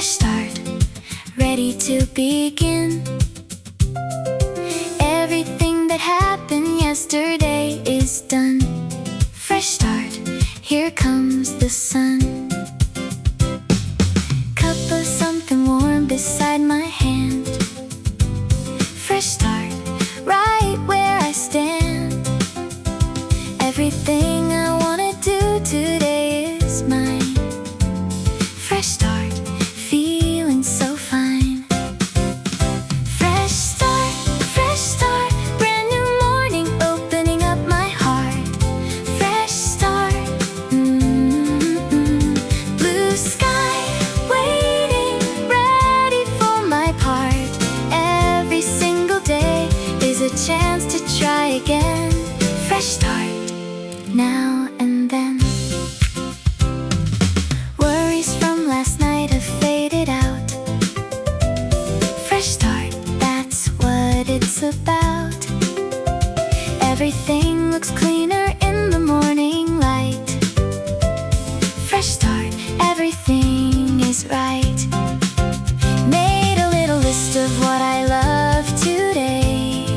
Fresh start, ready to begin. Everything that happened yesterday is done. Fresh start, here comes the sun. Cup of something warm beside my hand. Fresh start, right where I stand. Everything I wanna do today is mine. Fresh start, feeling so fine. Fresh start, brand new morning opening up my heart. Fresh start, blue sky waiting, ready for my part. Every single day is a chance to try again. Fresh start, now and then. Worries from last night have faded out. Fresh start, that's what it's about. Everything looks cleaner in the morning light. Fresh start, everything is right. Made a little list of what I love today.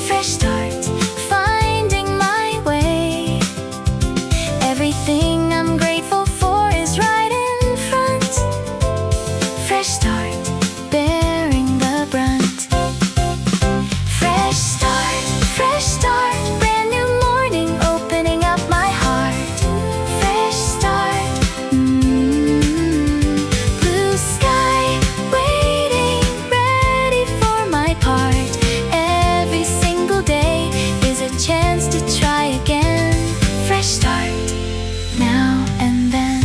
Fresh start, finding my way. Everything I'm grateful for is right in front. Fresh start, bearing the brunt. Fresh start, brand new morning opening up my heart. Fresh start, blue sky waiting, ready for my part. Every single day is a chance to try again. Fresh start, now and then.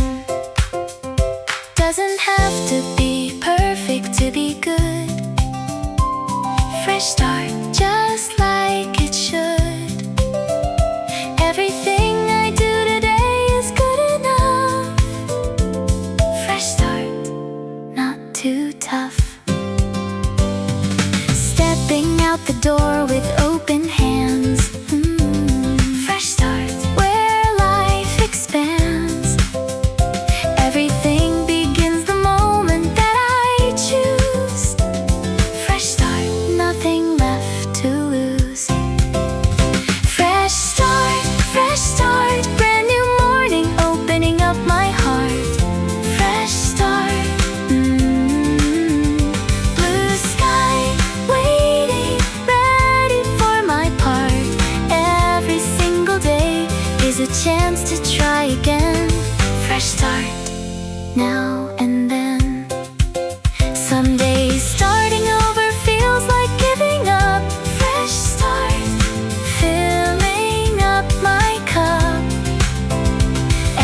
Doesn't have to be perfect to be good. Fresh start, just like it should. Everything I do today is good enough. Fresh start, not too tough. Stepping out the door with open hands. Fresh start, where life expands. Everything begins the moment that I choose. Fresh start, nothing left to lose. Fresh start, brand new morning opening up my heart. Fresh start, blue sky waiting, ready for my part. Every single day is a chance to try again. Fresh start, now and then. Some days starting over feels like giving up. Fresh start, filling up my cup.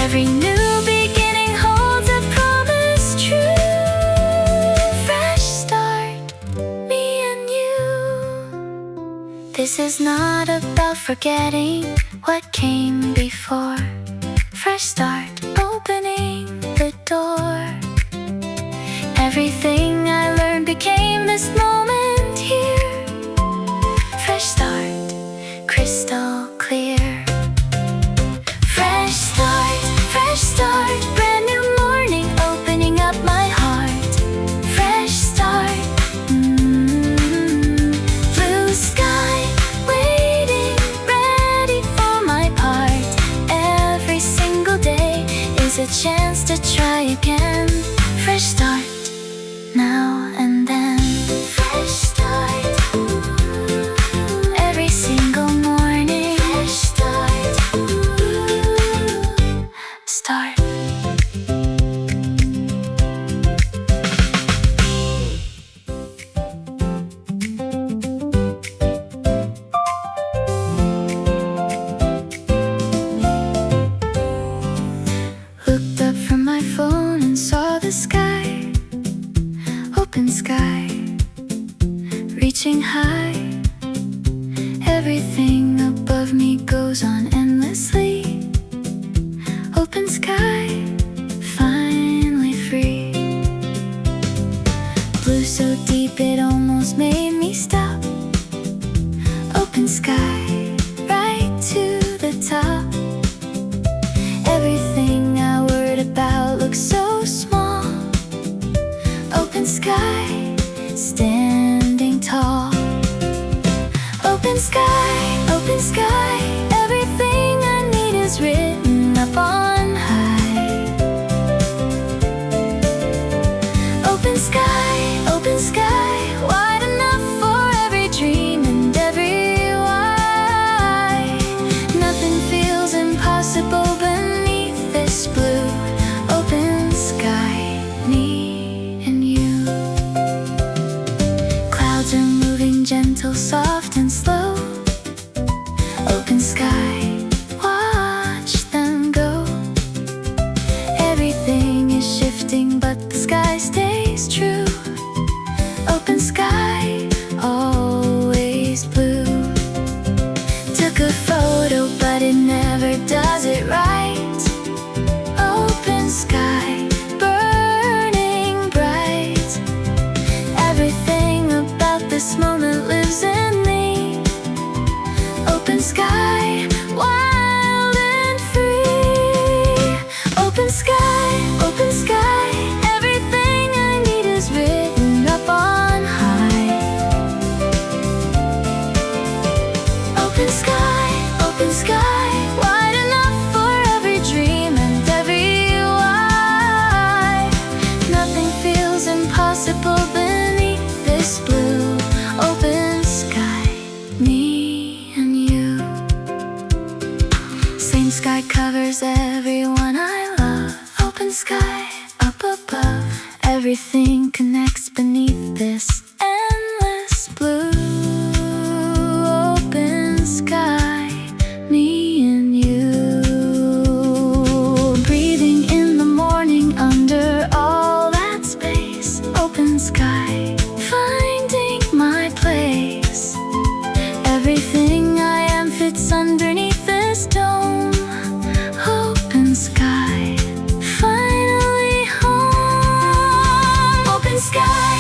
Every new beginning holds a promise true. Fresh start, me and you. This is not about forgetting what came before. Fresh start, opening the door. Everything I learned became this moment here. Fresh start, crystal clear. Fresh start, brand new morning opening up my heart. Fresh start, blue sky waiting, ready for my part. Every single day is a chance to try again. Fresh start, now and then. Fresh start, every single morning. Fresh start, start. Looked up from my phone and saw the sky, open sky, reaching high. Everything above me goes on endlessly. Open sky, finally free. Blue so deep it almost made me stop. Open sky, right to the top. Everything I worried about looks so small. open sky. Everything I need is written up on high. Open sky, wide enough for every dream and every why. Nothing feels impossible beneath this blue open sky. Me and you. Clouds are moving gentle, soft and slow. Open sky, watch them go. Everything is shifting but the sky stays true. Open sky, always blue. Took a photo but it never does it right. Open sky, burning bright. Everything about this moment lives in me. Open sky, wild and free. Open sky, everything I need is written up on high. Open sky, wide enough for every dream and every why. Nothing feels impossible beneath this blue open sky. Me and you. Same sky covers everyone I love. Open sky, up above. Everything connects beneath this endless blue open sky. Me and you. Breathing in the morning under all that space. Open sky, finding my place. Everything I am fits underneath this dome. Open sky, finally home. Open sky,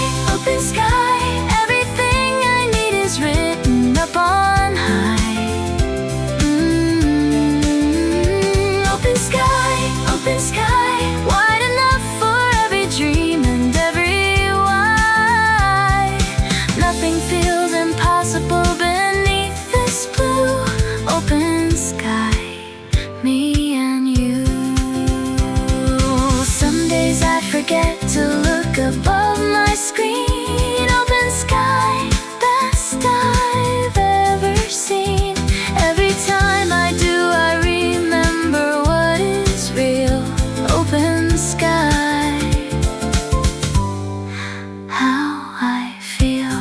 everything I need is written up on high. Open sky, wide enough for every dream and every why. Nothing feels impossible beneath this blue open sky. Me and you. Some days I forget to look above my screen. Open sky, best I've ever seen. Every time I do, I remember what is real. Open sky, how I feel.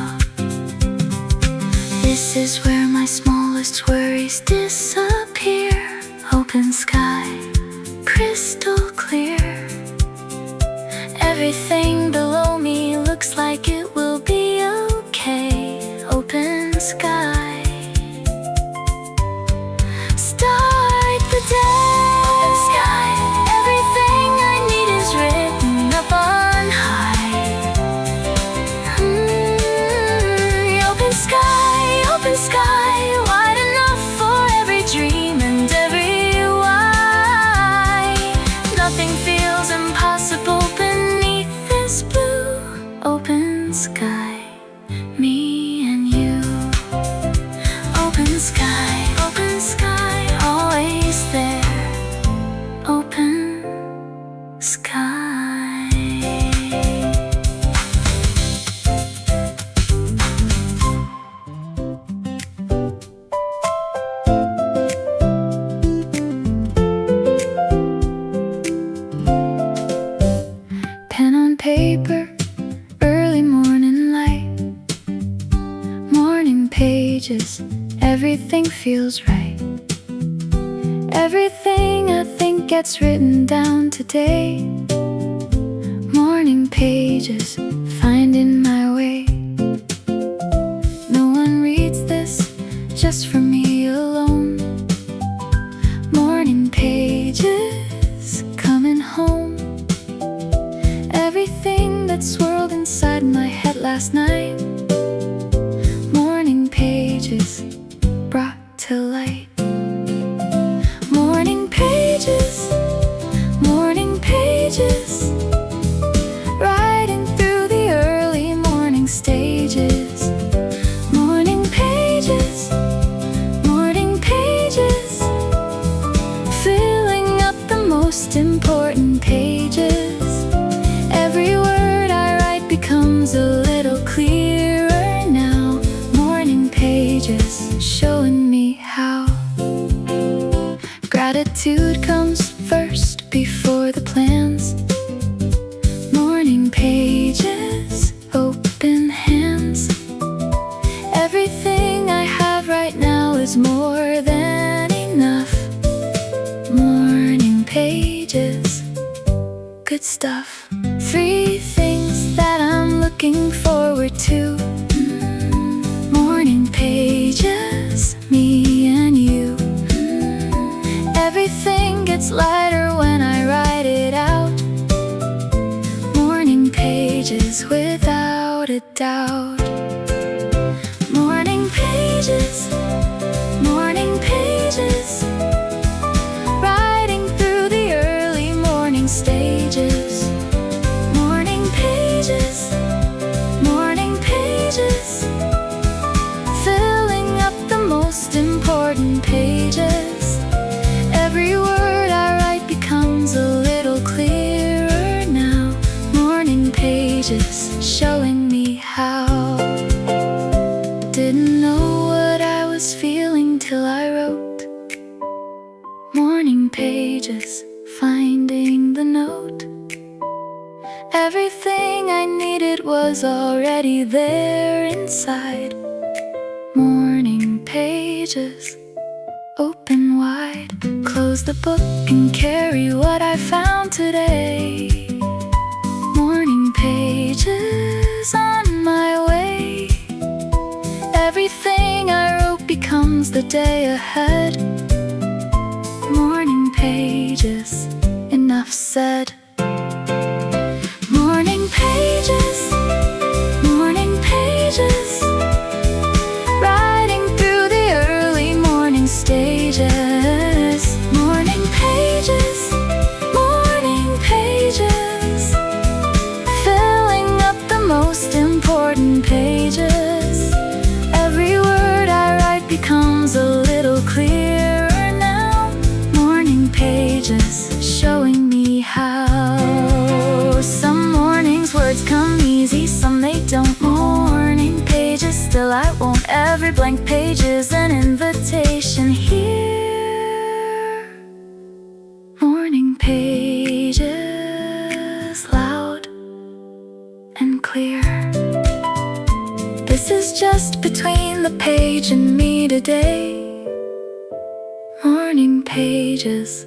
This is where my smallest worries disappear. Open sky, crystal clear. Everything below me looks like it will be okay. Open sky, start the day. Open sky, everything I need is written up on high. Open sky, wide enough for every dream and every why. Nothing feels impossible beneath this blue open sky. Me and you. Open sky, always there. Open sky. Pen on paper, early morning light. Morning pages, everything feels right. Everything I think gets written down today. Morning pages, finding my way. No one reads this, just for me alone. Morning pages, coming home. Everything that swirled inside my head last night. Morning pages, brought to light. Morning pages, riding through the early morning stages. Morning pages, looking forward to. Morning pages, me and you. Everything gets lighter when I write it out. Morning pages without a doubt. Morning pages, morning pages, riding through the early morning stages. Morning pages, morning pages, filling up the most important pages. Every word I write becomes a little clearer now. Morning pages, showing me how. Didn't know what I was feeling till I wrote. Morning pages, finding the note. Everything I needed was already there inside. Morning pages, open wide. Close the book and carry what I found today. Morning pages, on my way. Everything I wrote becomes the day ahead. Morning pages, enough said. Morning pages, morning pages, riding through the early morning stages. Morning pages, morning pages, filling up the most important pages. Every word I write becomes a little clearer now. Morning pages, showing me how. Some mornings words come easy, some they don't. Morning pages, still I won't. Every blank page is an invitation here. Morning pages, loud and clear. This is just between the page and me today. Morning pages,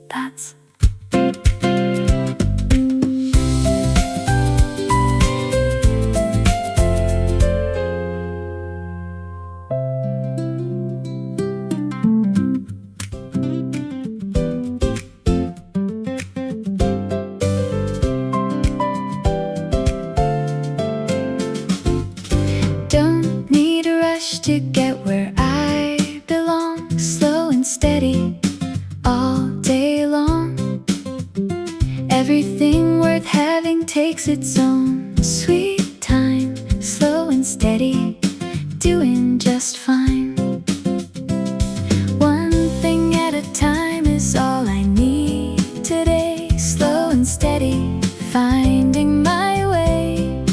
that's to get where I belong. Slow and steady all day long. Everything worth having takes its own sweet time. Slow and steady, doing just fine. One thing at a time is all I need today. Slow and steady, finding my way.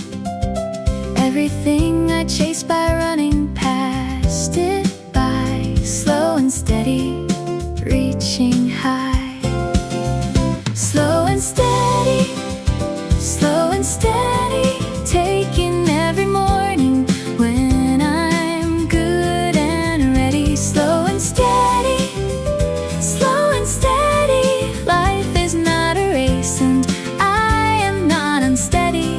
Everything I chase by running past it by. Slow and steady, reaching high. Slow and steady, slow and steady, taking every morning when I'm good and ready. Slow and steady, slow and steady, life is not a race and I am not unsteady.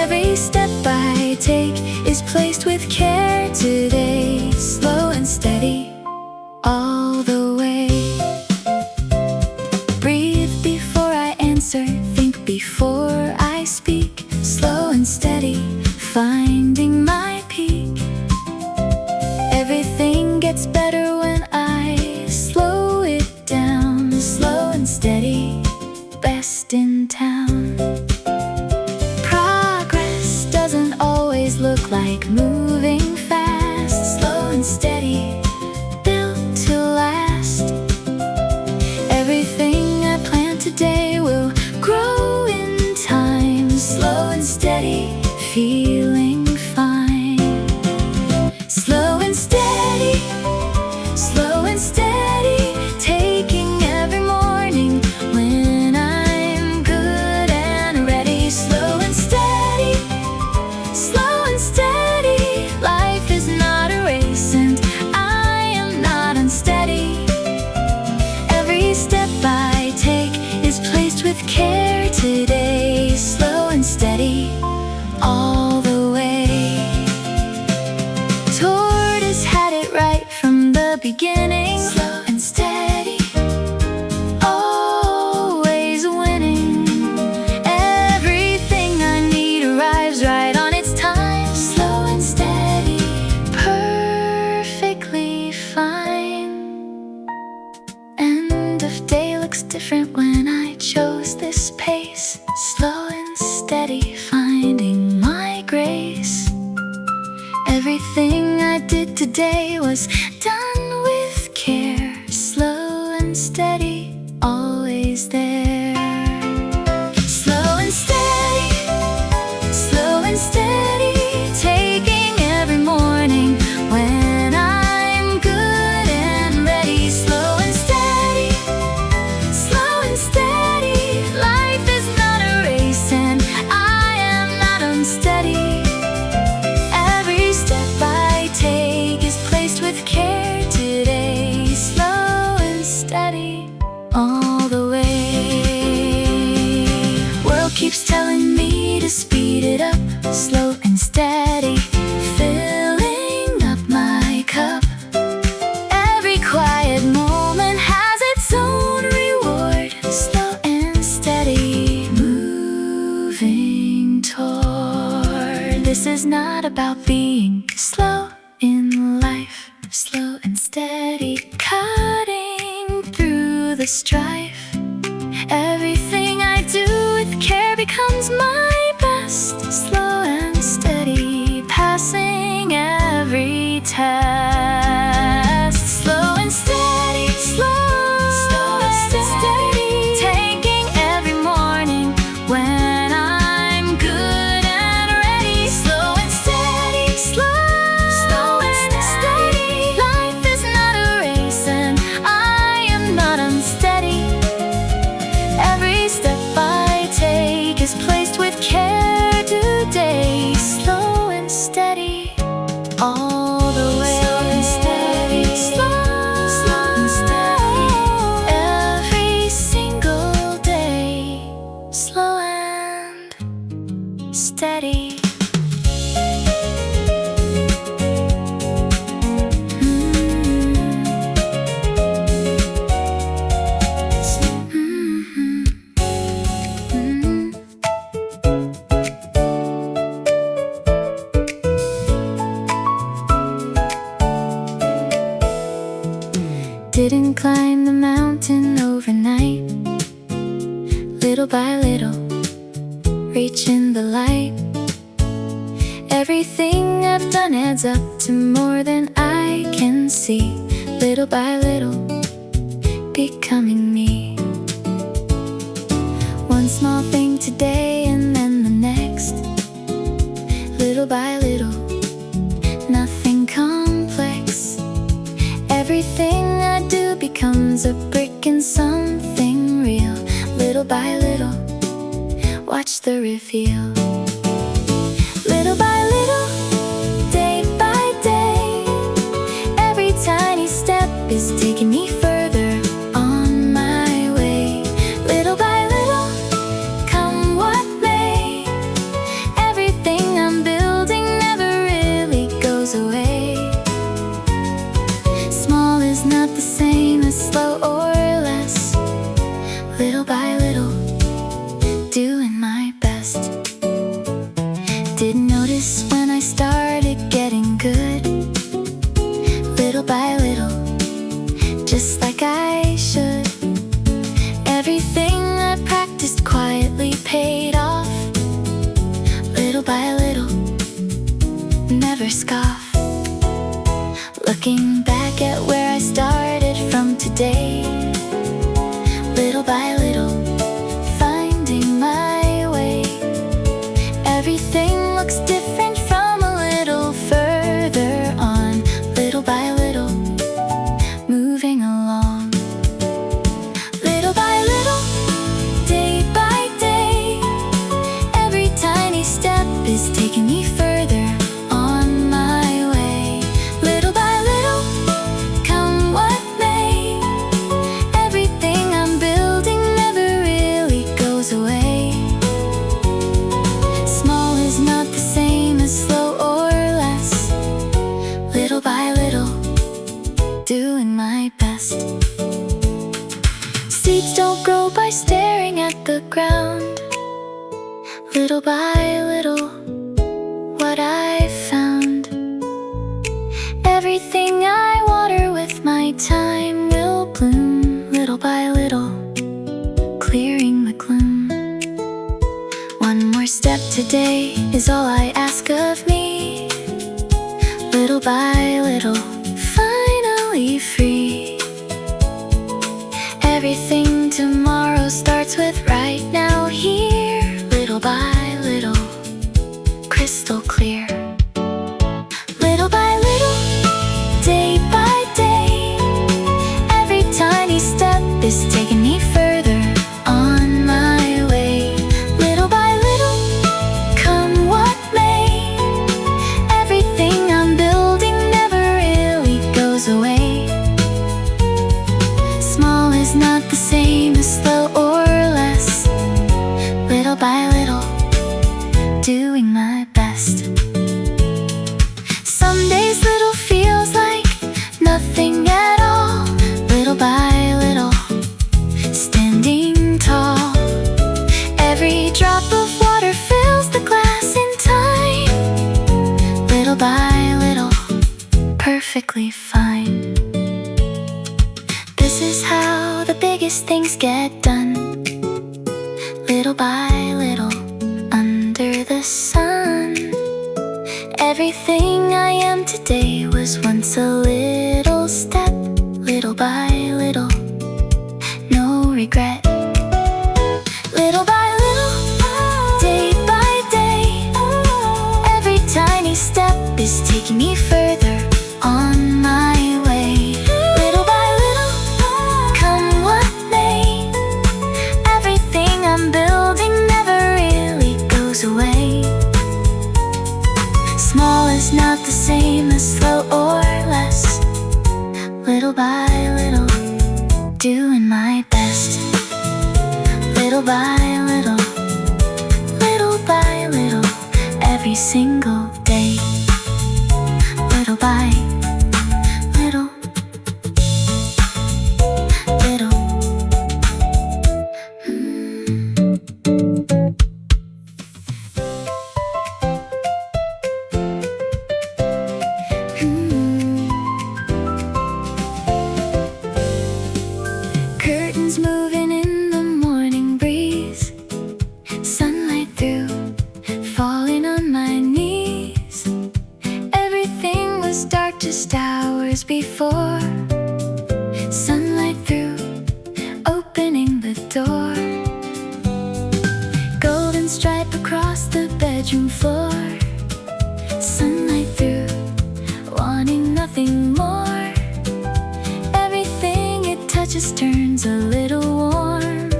Every step I take is placed with care today. Slow and steady, all the way. Breathe before I answer, think before I speak. Slow and steady, finding my peak. Everything gets better when I slow it down. Slow and steady, best in town. Progress doesn't always look like moving fast. Slow and steady, built to last. Everything I plan today will grow in time. Slow and steady, feeling fine. Slow and steady, slow and steady, taking every morning when I'm good and ready. Slow and steady, slow and steady, pace, slow and steady, finding my grace. Everything I did today was done with care, slow and steady, always there. Slow and steady, slow and steady, taking every morning when I'm good and ready. Slow and steady, slow and steady, life is not a race and I am not unsteady. Every step I take is placed with care today. Slow and steady, all the way. World keeps telling me to speed it up, slow and steady, filling up my cup. Every quiet moment has its own reward. Slow and steady, moving toward. This is not about being slow in life, slow and steady, cutting through the strife. Everything I do with care becomes my best. Slow and steady, passing every test. Slow and steady, slow and steady, taking every morning when I'm good and ready. Slow and steady, slow and steady, life is not a race and I am not unsteady. Every step I take is placed with care today. Slow and steady, all the way. Slow and steady, slow and steady, every single day. Slow and steady. Didn't climb the mountain overnight. Little by little, reaching the light. Everything I've done adds up to more than I can see. Little by little, becoming me. One small thing today and then the next. Little by little, nothing complex. Everything I do becomes a brick in something real. Little by little, watch the reveal. Little by little, day by day, every tiny step is taking me further on my way. Little by little, come what may, everything I'm building never really goes away. Small is not the same as slow or less. Little by little, doing my best. Didn't notice when I started getting good. Little by little, just like I should. Everything I practiced quietly paid off. Little by little, never scoff. Looking back at where I started from today. Little by little, finding my way. Everything looks different from a little further on. Little by little, moving along. Little by little, day by day, every tiny step is taking me further on my way. Little by little, come what may, everything I'm building never really goes away. Small is not the same as slow or less. Little by little, doing my best. Seeds don't grow by staring at the ground. Little by little, what I found. Everything I water with my time will bloom. Little by little, clearing the gloom. more step today is all I ask of me. Little by little, finally free. Everything tomorrow starts with right now here. Little by little, crystal clear. Little by little, day by day, every tiny step is taking me further on my way. Little by little, come what may, everything I'm building never really goes away. Small is not the same as slow or less. Little by little, doing my best. Some days little feels like nothing at all. Little by little, standing tall. Every drop of water fills the glass in time. Little by little, perfectly fine. This is how the biggest things get done. Little by little, under the sun. Everything I am today was once a little step. Little by little, no regret. Little by little, day by day, every tiny step is taking me further on my way. Little by little, come what may, everything I'm building never really goes away. Small is not the same as slow or less. Little by little, doing my best. Little by little, little by little, every single day. Little by little, little. Curtains moving in the morning breeze, sunlight through, falling on my knees. Everything was dark just hours before. Sunlight through, opening the door. Golden stripe across the bedroom floor. Sunlight through, wanting nothing more. Everything it touches turns a little warm.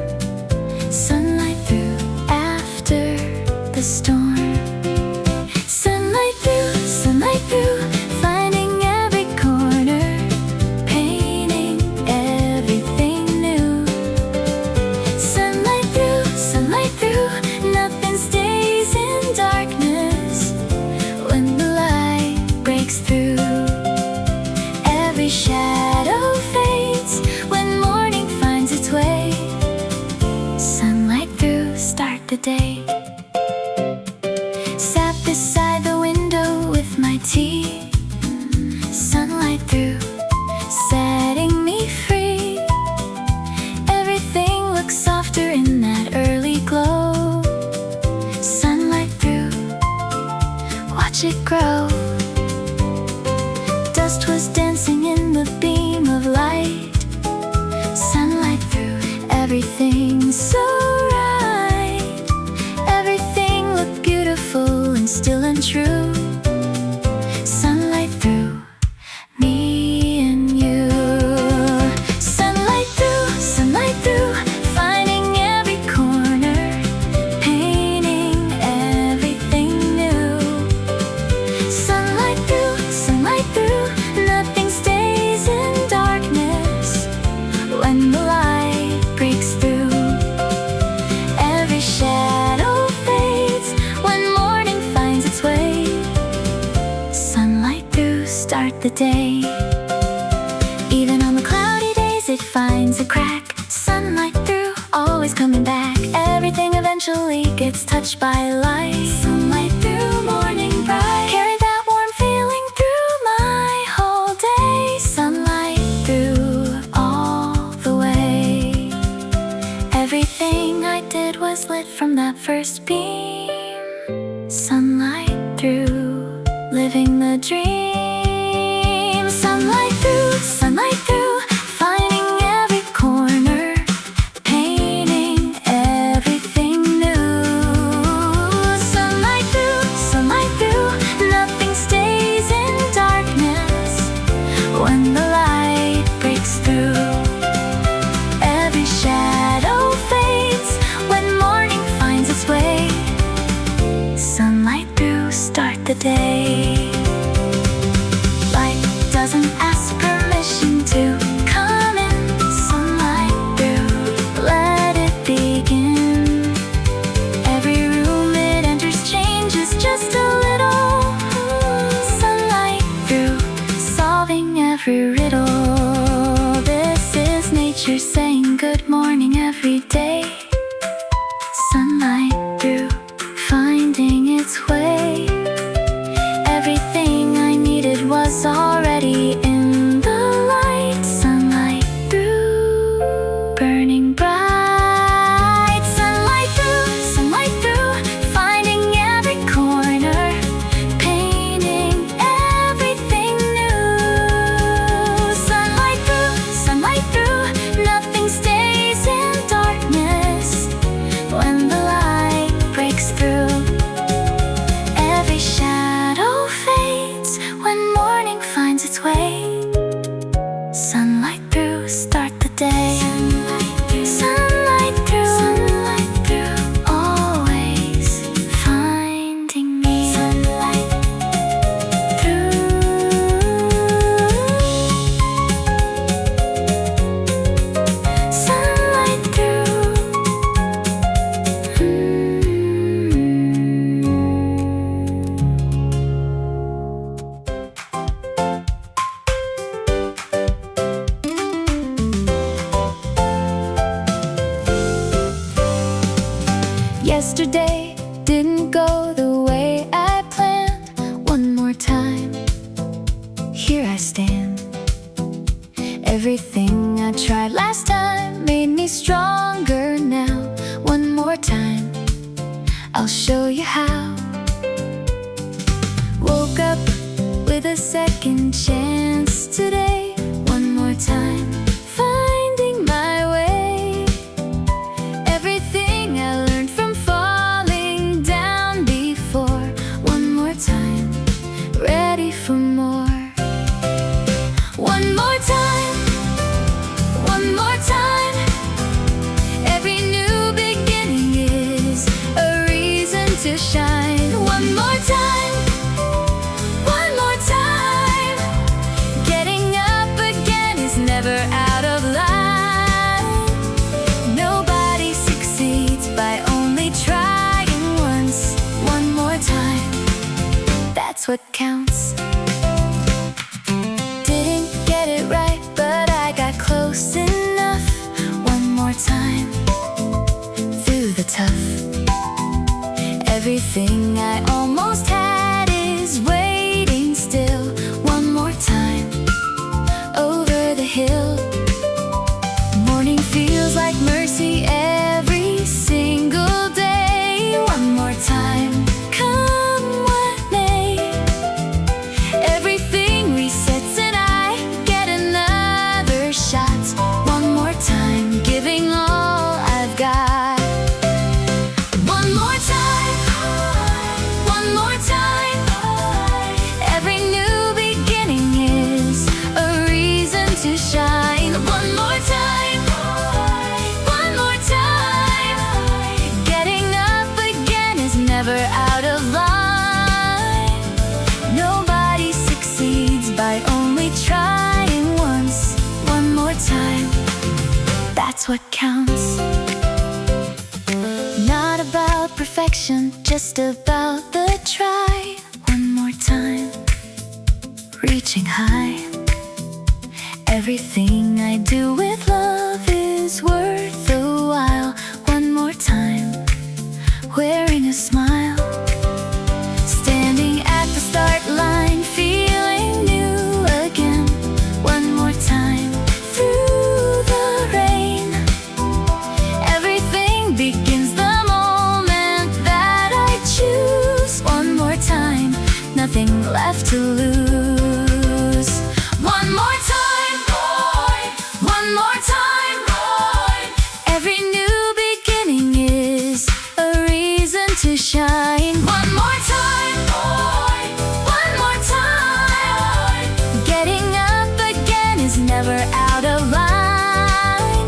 Sunlight through, after the storm. Sunlight through, finding every corner, painting everything new. Sunlight through, nothing stays in darkness when the light breaks through. Every shadow fades when morning finds its way. Sunlight through, start the day. Sat beside the window with my tea. Sunlight through, setting me free. Everything looks softer in that early glow. Sunlight through, watch it grow. Dust was dancing in the beam of light. Sunlight through, everything so right. Everything looked beautiful and still and true. Sunlight through, me and you. Sunlight through, finding every corner, painting everything new. Sunlight through, nothing stays in darkness when the light breaks through. Every shadow fades when morning finds its way. Sunlight through, start the day. Even on the cloudy days it finds a crack. Sunlight through, always coming back. Everything eventually gets touched by light. Sunlight through, morning bright. Carry that warm feeling through my whole day. Sunlight through, all the way. Everything I did was lit from that first beam. sunlight through, living the dream. Sunlight through, finding every corner, painting everything new. Sunlight through, nothing stays in darkness when the light breaks through. Every shadow fades when morning finds its way. Sunlight through, start the day. Light doesn't ask permission to come in. Sunlight through, let it begin. Every room it enters changes just a little. Sunlight through, solving every riddle. This is nature saying good morning every day. Sunlight through, finding its way. Everything I needed was already in the light. Sunlight through, burning bright. Sunlight through, finding every corner, painting everything new. Sunlight through, nothing stays in darkness when the light breaks through. Every shadow fades when morning finds its way. Sunlight through, start the day. Sunlight through, always finding me. Sunlight through. Sunlight through. Yesterday didn't go the way I planned. One more time, here I stand. Everything I tried last time made me stronger now. One more time, I'll show you how. Woke up with a second chance today. One more time, finding my way. Everything I learned from falling down before. One more time, ready for more. One more time, one more time. Every new beginning is a reason to shine. One more time, one more time. Getting up again is never out of line. Nobody succeeds by only trying once. One more time, that's what counts. Didn't get it right, but I got close enough. One more time, through the tough. Everything I almost had is waiting still. One more time, over the hill. Morning feels like mercy every single day. One more time, come what may. Everything resets and I get another shot. One more time, giving all I've got. One more time, one more time. Every new beginning is a reason to shine. One more time, one more time. Getting up again is never out of line. Nobody succeeds by only trying once. One more time, that's what counts. Not about perfection, just about the try. One more time, reaching high. Everything I do with love is worth a while. One more time, wearing a smile. Standing at the start line, feeling new again. One more time, through the rain. Everything begins the moment that I choose. to shine. One more time, one more time. Getting up again is never out of line.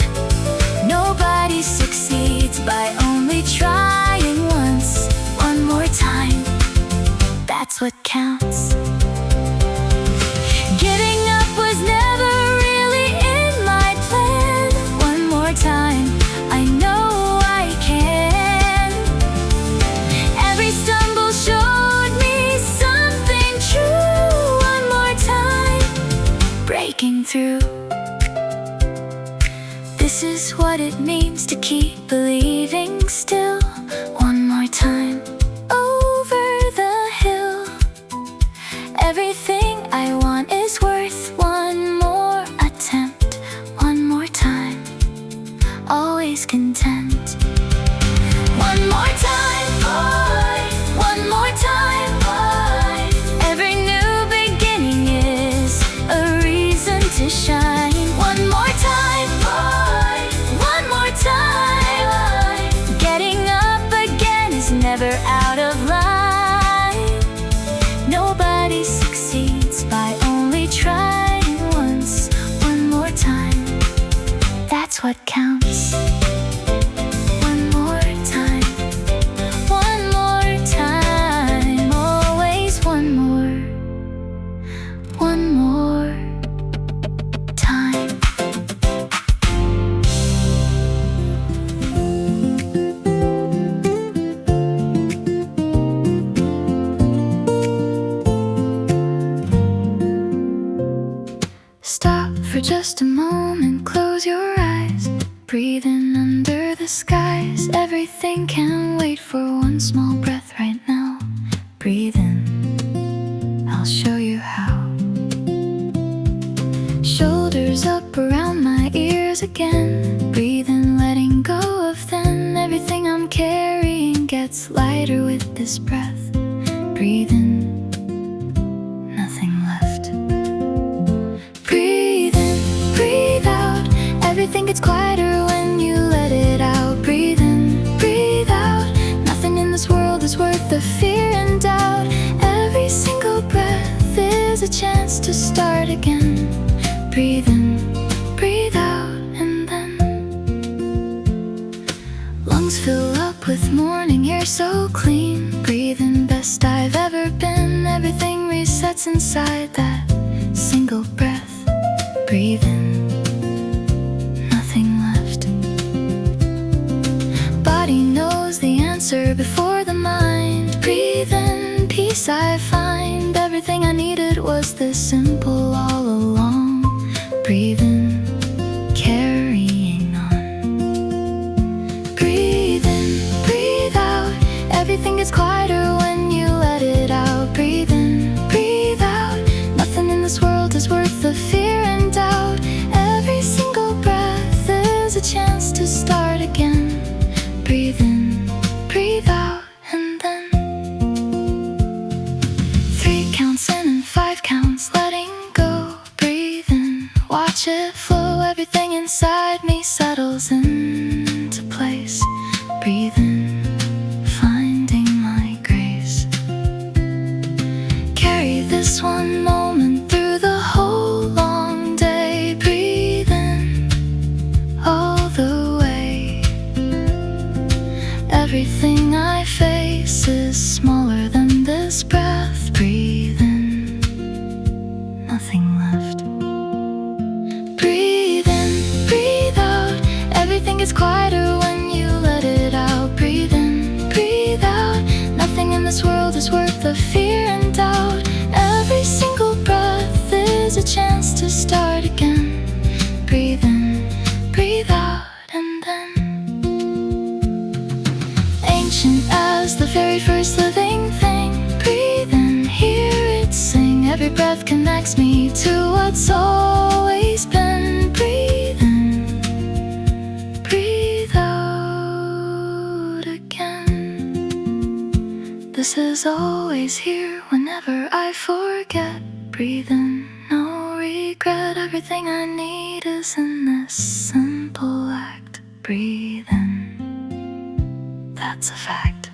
Nobody succeeds by only trying once. One more time, that's what counts. Getting up was never really in my plan. One more time, I know I can. Every stumble showed me something true. One more time, breaking through. This is what it means to keep believing still. One more time, over the hill. Everything I want is worth one more attempt. One more time, always content. One more time, one more time. Every new beginning is a reason to shine. One more time, one more time. Getting up again is never out of line. Nobody succeeds by only trying once. One more time, that's what counts. One more time, one more time. Always one more time. Stop for just a moment, close your eyes. Breathe in under the skies. Everything can wait for one small breath right now. Breathe in, I'll show you how. Shoulders up around my ears again. Breathe in, letting go of then. Everything I'm carrying gets lighter with this breath. Breathe in, nothing left. Breathe in, breathe out. Everything gets quieter when you let it out. Breathe in, breathe out. Nothing in this world is worth the fear and doubt. Every single breath is a chance to start again. Breathe in, breathe out, and then lungs fill up with morning air so clean. Breathe in, best I've ever been. Everything resets inside that single breath. Breathe in, nothing left. Body knows the answer before the mind. Breathe in, peace I find. Everything I needed was this simple all along. Breathe in, carrying on. Breathe in, breathe out. Everything gets quieter when you let it out. Breathe in, breathe out. Nothing in this world is worth the fear and doubt. Every single breath is a chance to start again. Breathe in, breathe out, and then 3 counts in and 5 counts, letting go. Breathe in, watch it flow. Everything inside me settles into place. Breathe in, finding my grace. Carry this one moment through the whole long day. Breathe in, all the way. Everything I face is smaller than this breath. Breathe in, nothing left. Breathe in, breathe out. Everything gets quieter when you let it out. Breathe in, breathe out. Nothing in this world is worth the fear and doubt. Every single breath is a chance to start again. Breathe in, breathe out, and then ancient as the very first living thing. Breathe in, hear it sing. Every breath connects me to what's always been. Breathe in, breathe out again. This is always here whenever I forget. Breathe in, no regret. Everything I need is in this simple act. Breathe in, that's a fact.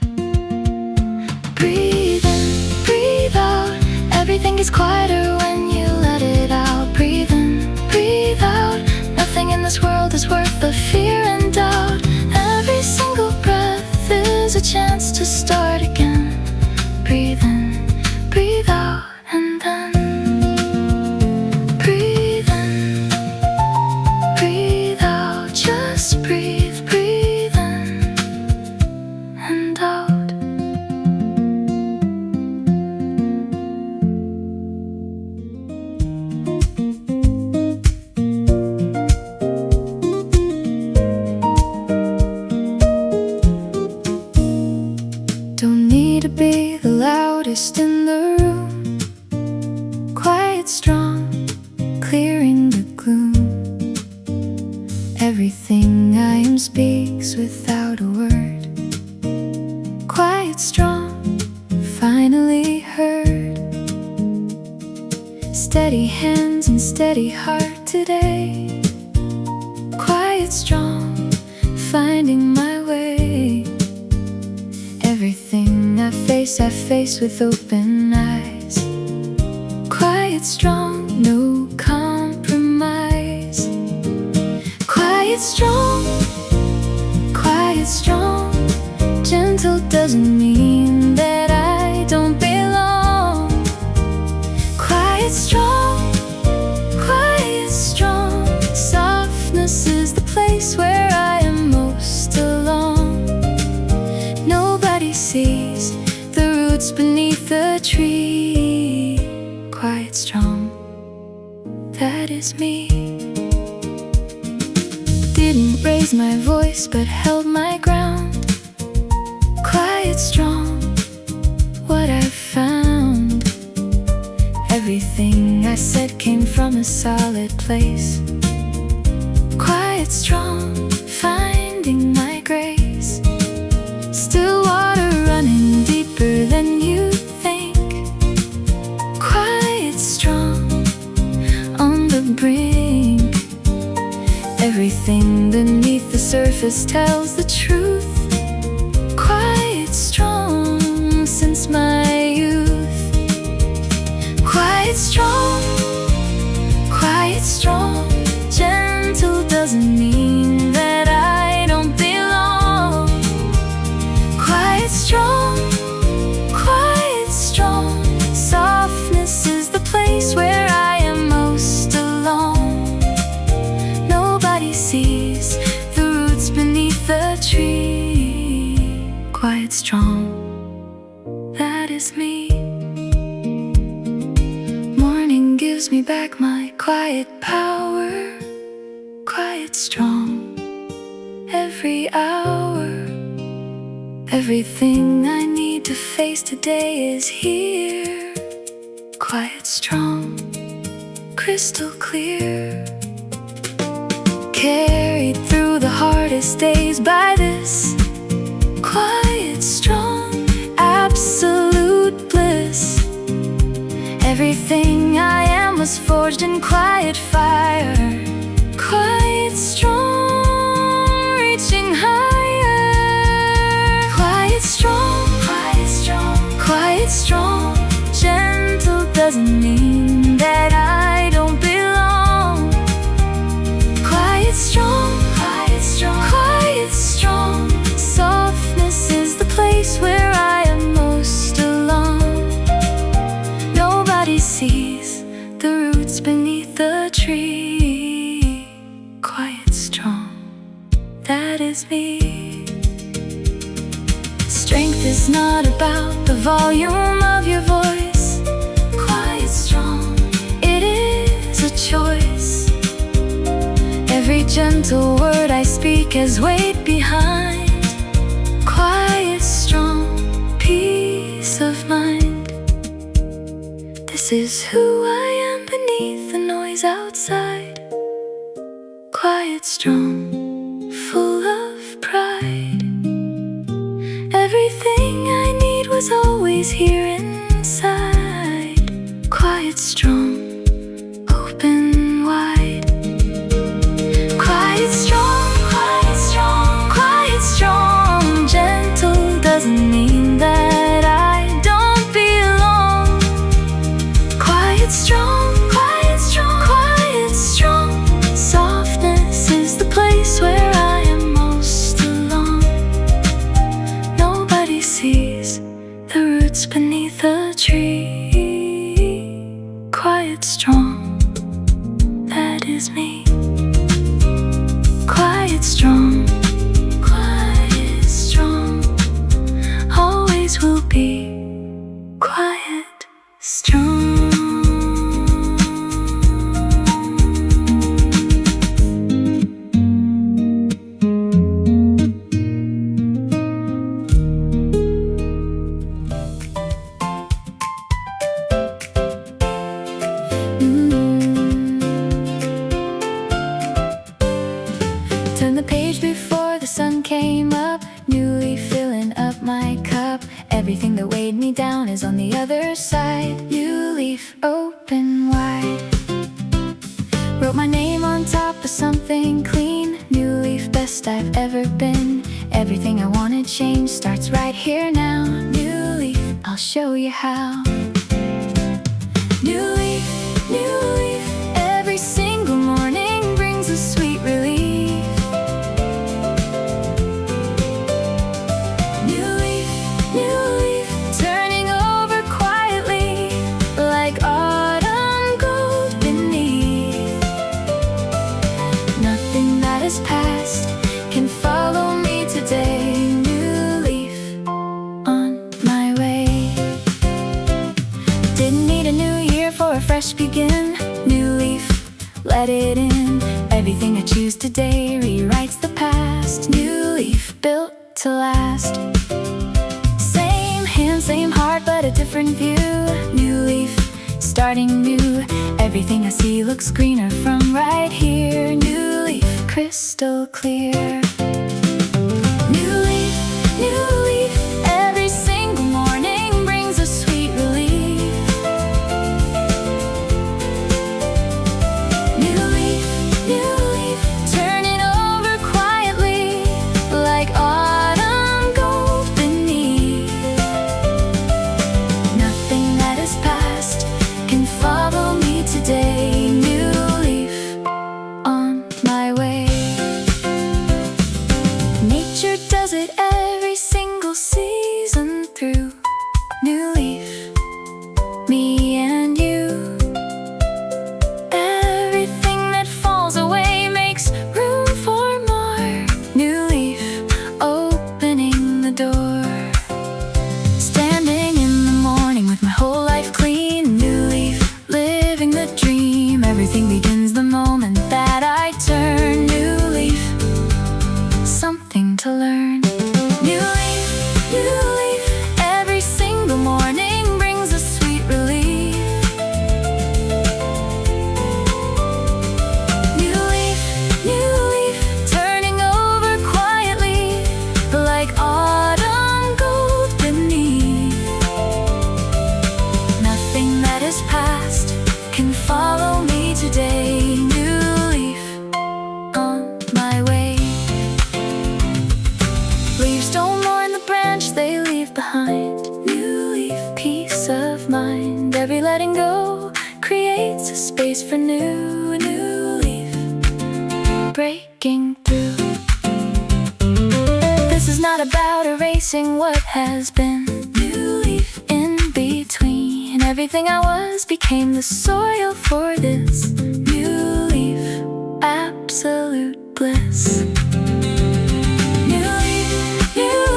Everything gets quieter when you let it out. Breathe in, breathe out. Nothing in this world is worth the fear and doubt. Every single breath is a chance to start again. Breathe in, breathe out, and then breathe in, breathe out. Just breathe, breathe in and out. Don't need to be the loudest in the room. Quiet, strong, clearing the gloom. Everything I am speaks without a word. Quiet, strong, finally heard. Steady hands and steady heart today. Quiet, strong, finding my way. Everything I face with open eyes. Quiet, strong, no compromise. Quiet, strong, gentle doesn't mean that I don't belong. Quiet, strong, softness is the place where I am most alone. Nobody sees the roots beneath the tree. Quiet, strong, that is me. Didn't raise my voice but held my ground. Quiet, strong, what I've found. Everything I said came from a solid place. Quiet, strong, finding my grace. Still water running deeper than you think. Quiet, strong, on the brink. Everything beneath the surface tells the truth. Quiet, strong, since my youth. Quiet, strong, gentle doesn't mean that I don't belong. Quiet, strong, softness is the place where I am most alone. Nobody sees the roots beneath the tree. Quiet, strong, that is me. Morning gives me back my quiet power. Quiet, strong, every hour. Everything I need to face today is here. Quiet, strong, crystal clear. Carried through the hardest days by this. Quiet, strong, absolute bliss. Everything I am was forged in quiet fire. Quiet, strong, reaching higher. Quiet, strong, gentle doesn't mean that I don't belong. Quiet, strong, softness is the place where I am most alone. Nobody sees the roots beneath the tree. Quiet, strong, that is me. Strength is not about the volume of your voice. Quiet, strong, it is a choice. Every gentle word I speak has weight behind. Quiet, strong, peace of mind. This is who I am beneath the noise outside. Quiet, strong, full of pride. Everything I need was always here inside. Quiet, strong, open wide. Quiet, strong, gentle doesn't mean that I don't belong. breeze, the roots beneath the tree. Quiet, strong, that is me. Quiet, strong, always will be. Quiet, strong. Turn the page before the sun came up, new leaf filling up my cup. Everything that weighed me down is on the other side. New leaf open wide. Wrote my name on top of something clean. New leaf, best I've ever been. Everything I wanna change starts right here now. New leaf, I'll show you how. New leaf, every single morning brings a sweet relief. Turning over quietly like autumn gold beneath. Nothing that is past can follow me today. New leaf on my way. Didn't need a new year for a fresh begin. New leaf, let it in. Everything I choose today rewrites the past. New leaf, built to last. Same heart, but a different view. New leaf, starting new. Everything I see looks greener from right here. New leaf, crystal clear. New leaf, every single morning brings a sweet relief. New leaf, turning over quietly like autumn gold beneath. Nothing that is past can follow me today. New leaf on my way. Nature does it every single season through. New leaf, me and you. Everything that falls away makes room for more. New leaf, opening the door. Standing in the morning with my whole life clean. New leaf, living the dream. Everything begins the moment that I turn. New leaf, something to learn. New leaf, every single morning brings a sweet relief. New leaf, turning over quietly like autumn gold beneath. Nothing that is past can follow me today. New leaf on my way. Leaves don't mourn the branch they leave behind. New leaf, peace of mind. Every letting go creates a space for new. New leaf, breaking through. This is not about erasing what has been. New leaf in between. Everything I was became the soil for this. New leaf, absolute bliss. New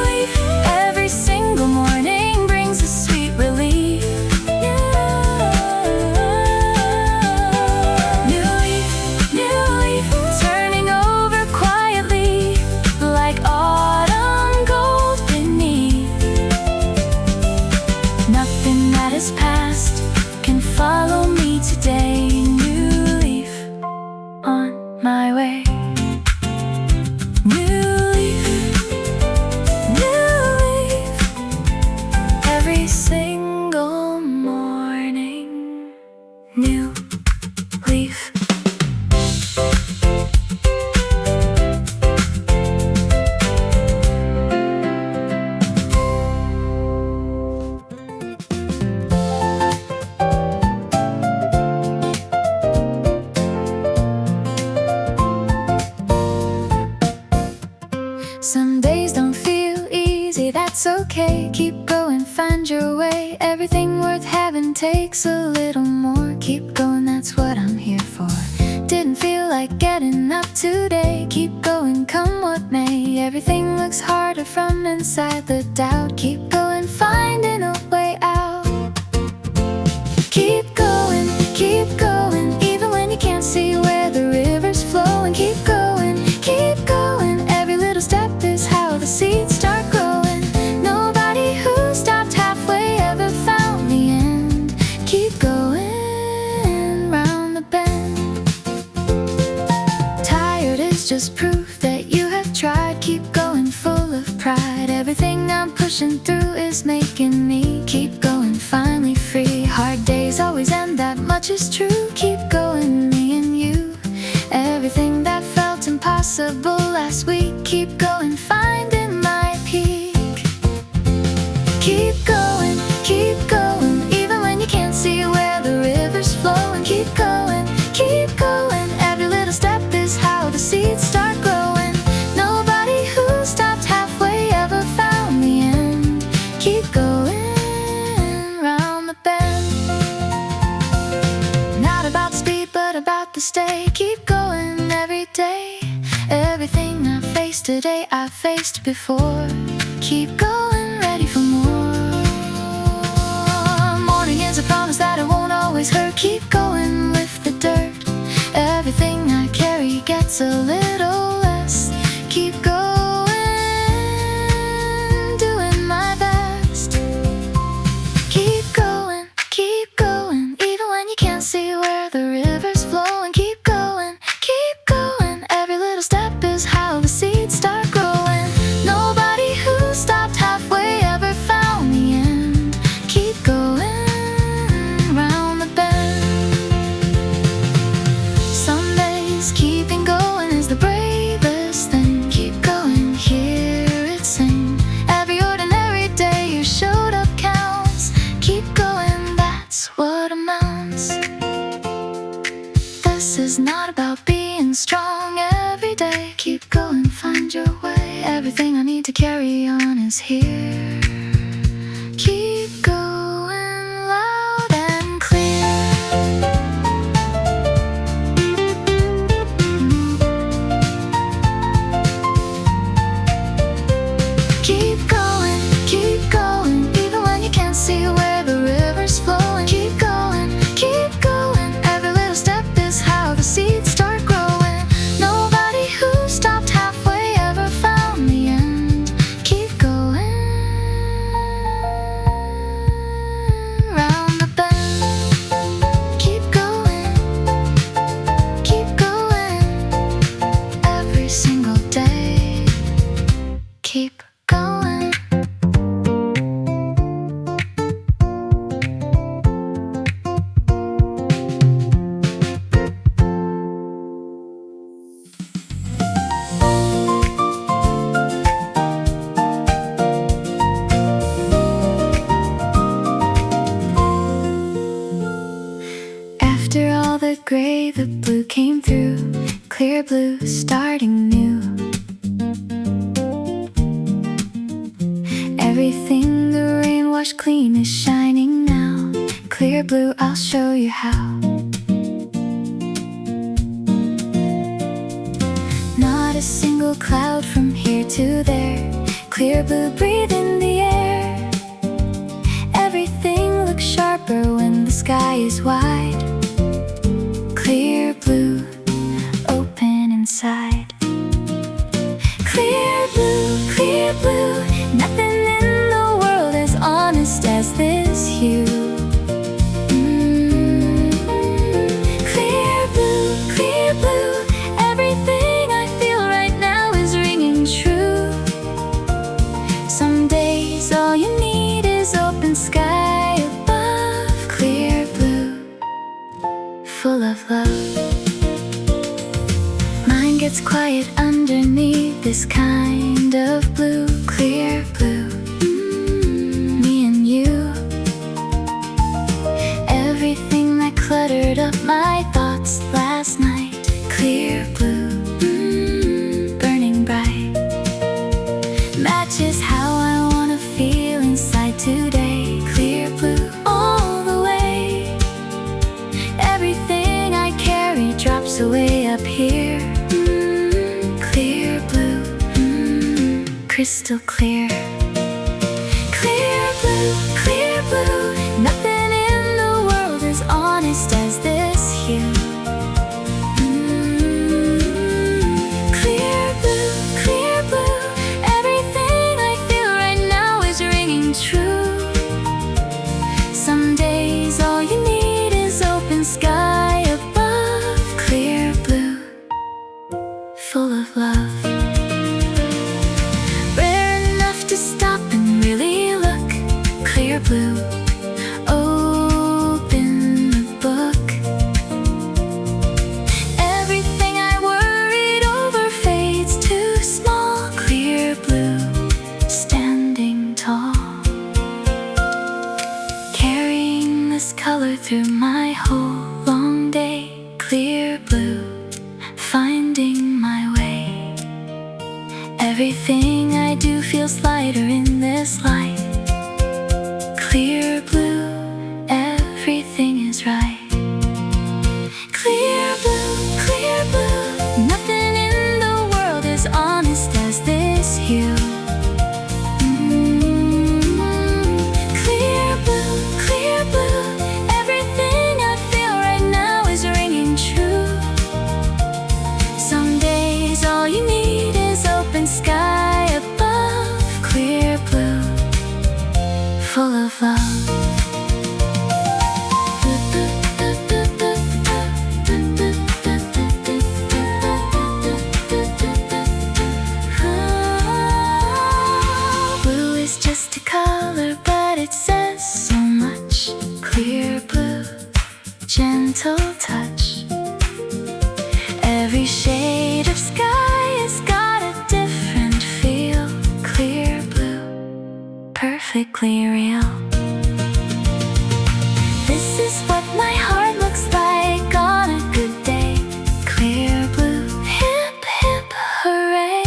leaf, every single morning brings a sweet relief. New leaf, turning over quietly like autumn gold beneath. Nothing that is past can follow me today. New leaf on my way. New leaf, every single morning. New leaf. Some days don't feel easy, that's okay. Keep going. find your way. Everything worth having takes a little more. Keep going, that's what I'm here for. Didn't feel like getting up today. Keep going, come what may. Everything looks harder from inside the doubt. Keep going, finding a way out. Keep going, even when you can't see where the river's flowing. Keep going, every little step is how the seeds start growing. Nobody who stopped halfway ever found the end. Keep going, round the bend. Tired is just proof that you have tried. Keep going, full of pride. Everything I'm pushing through is making me keep going, finally free. Hard days always end, that much is true. Keep going, me and you. Everything that felt impossible last week. Keep going, finding my peak. Keep going, even when you can't see where the river's flowing. Keep going, every little step is how the seeds start growing. Nobody who stopped halfway ever found the end. Keep going, round the bend. Not about speed, but about the stay. Keep going every day. Everything I face today, I've faced before. Keep going, ready for more. Morning is a promise that it won't always hurt. Keep going, lift the dirt. Everything I carry gets a little less. Keep going, doing my best. Keep going, even when you can't see where the river's flowing. Keep going, every little step is how the seeds start growing. Nobody who stopped halfway ever found the end. Keep going, round the bend. Some days keeping going is the bravest thing. Keep going, hear it sing. Every ordinary day you showed up counts. Keep going, that's what amounts. This is not about being strong every day. Keep going, find your way. Everything I need to carry on is here. Keep going, loud and clear. Keep going, even when you can't see where the river's flowing. Keep going, every little step is how the seeds start growing. Nobody who stopped halfway ever found the end. Keep going, round the bend. Keep going, every single day. Keep going. After all the gray, the blue came through. Clear blue, starting new. Everything the rain washed clean is shining now. Clear blue, I'll show you how. Not a single cloud from here to there. Clear blue, breathe in the air. Everything looks sharper when the sky is wide. Clear blue, open inside. Clear blue, nothing in the world as honest as this hue. Clear blue, everything I feel right now is ringing true. Some days all you need is open sky above. Clear blue, full of love. Mine gets quiet underneath this kind of blue. Clear blue, me and you. Everything that cluttered up my thoughts last night. Clear blue, burning bright. Matches how I wanna feel inside today. crystal clear. Clear blue, clear blue. Nothing in the world is honest as this hue. Clear blue, clear blue. Everything I feel right now is ringing true. Some days all you need is open sky above. Clear blue, full of love. Rare enough to stop and really look. Clear blue, open the book. Everything I worried over fades to small. Clear blue, standing tall, carrying this color through my whole long day. Clear blue, finding my way. Everything I do feels lighter in this light. Clear blue, everything is right. Clear blue, clear blue. Nothing in the world is honest as this hue. Clear blue, clear blue. Everything I feel right now is ringing true. Some days all you need is open sky above. Clear blue, full of love. Blue is just a color, but it says so much. Clear blue, gentle touch. Every shade of sky has got a different feel. Clear blue, perfectly real. This is what my heart looks like on a good day. Clear blue, hip hip hooray.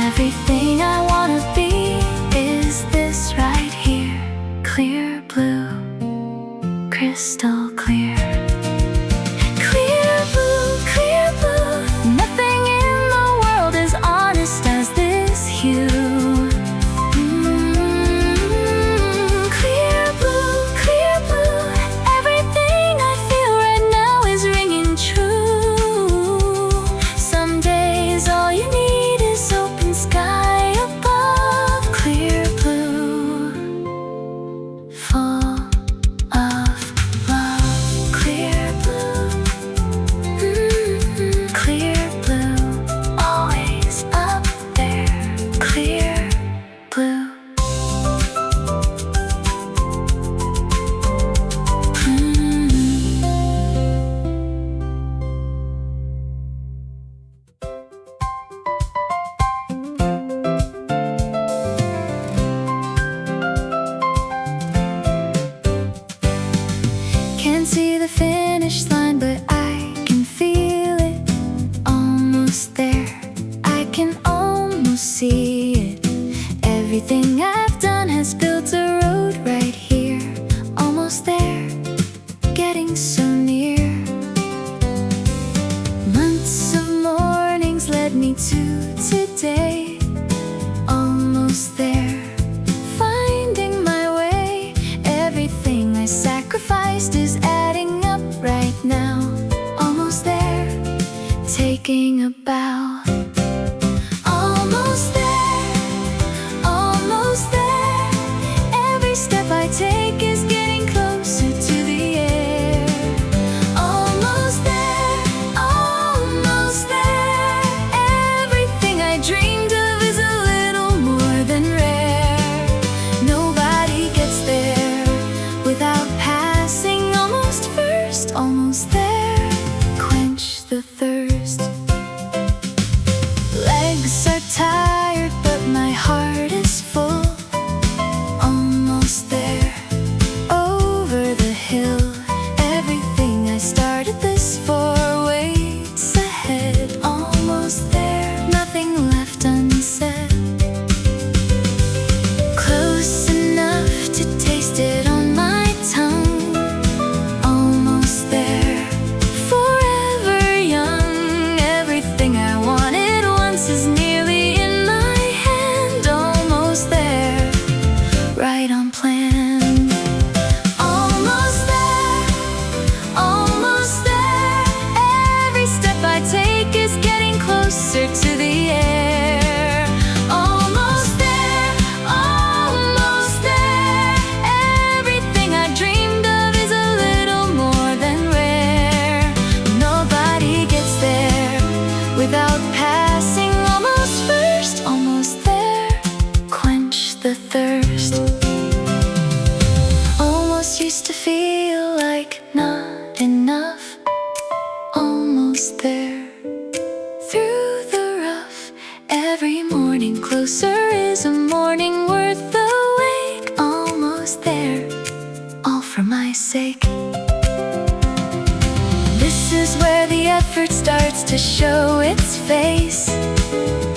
Everything I wanna be is this right here. Clear blue, crystal clear. Clear blue, clear blue. Nothing in the world is honest as this hue. Clear blue, clear blue. Everything I feel right now is ringing true. Some days all you need is open sky above. Clear blue, full of love. Clear blue, clear blue, always up there. Clear blue. Can't see the finish line, but I can feel it. Almost there, I can almost see it. Everything I've done has built a road right here. Almost there, getting so near. Months of mornings led me to today. Almost there, finding my way. Everything I sacrificed is adding up right now. Almost there, taking a bow. Almost there, almost there. Every step I take is getting closer to the air. Almost there, almost there. Everything I dreamed of is a little more than rare. Nobody gets there without passing almost first. Almost there, quench the thirst. right on plan. Almost there, almost there. Every step I take is getting closer to the air. Almost there, almost there. Everything I dreamed of is a little more than rare. Nobody gets there without passing almost first. Almost there, quench the thirst. Almost used to feel like not enough. Almost there, through the rough. Every morning closer is a morning worth the wait. Almost there, all for my sake. This is where the effort starts to show its face.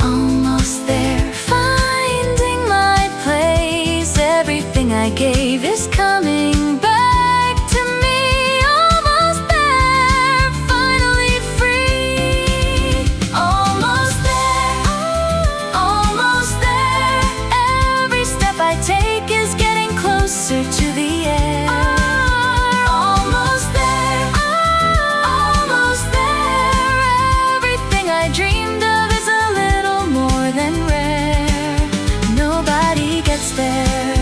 Almost there, finding my place. Everything I gave is coming back to me. Almost there, finally free. Almost there, almost there. Every step I take is getting closer to the end. Almost there, almost there. Everything I dreamed of is a little more than rare. Nobody gets there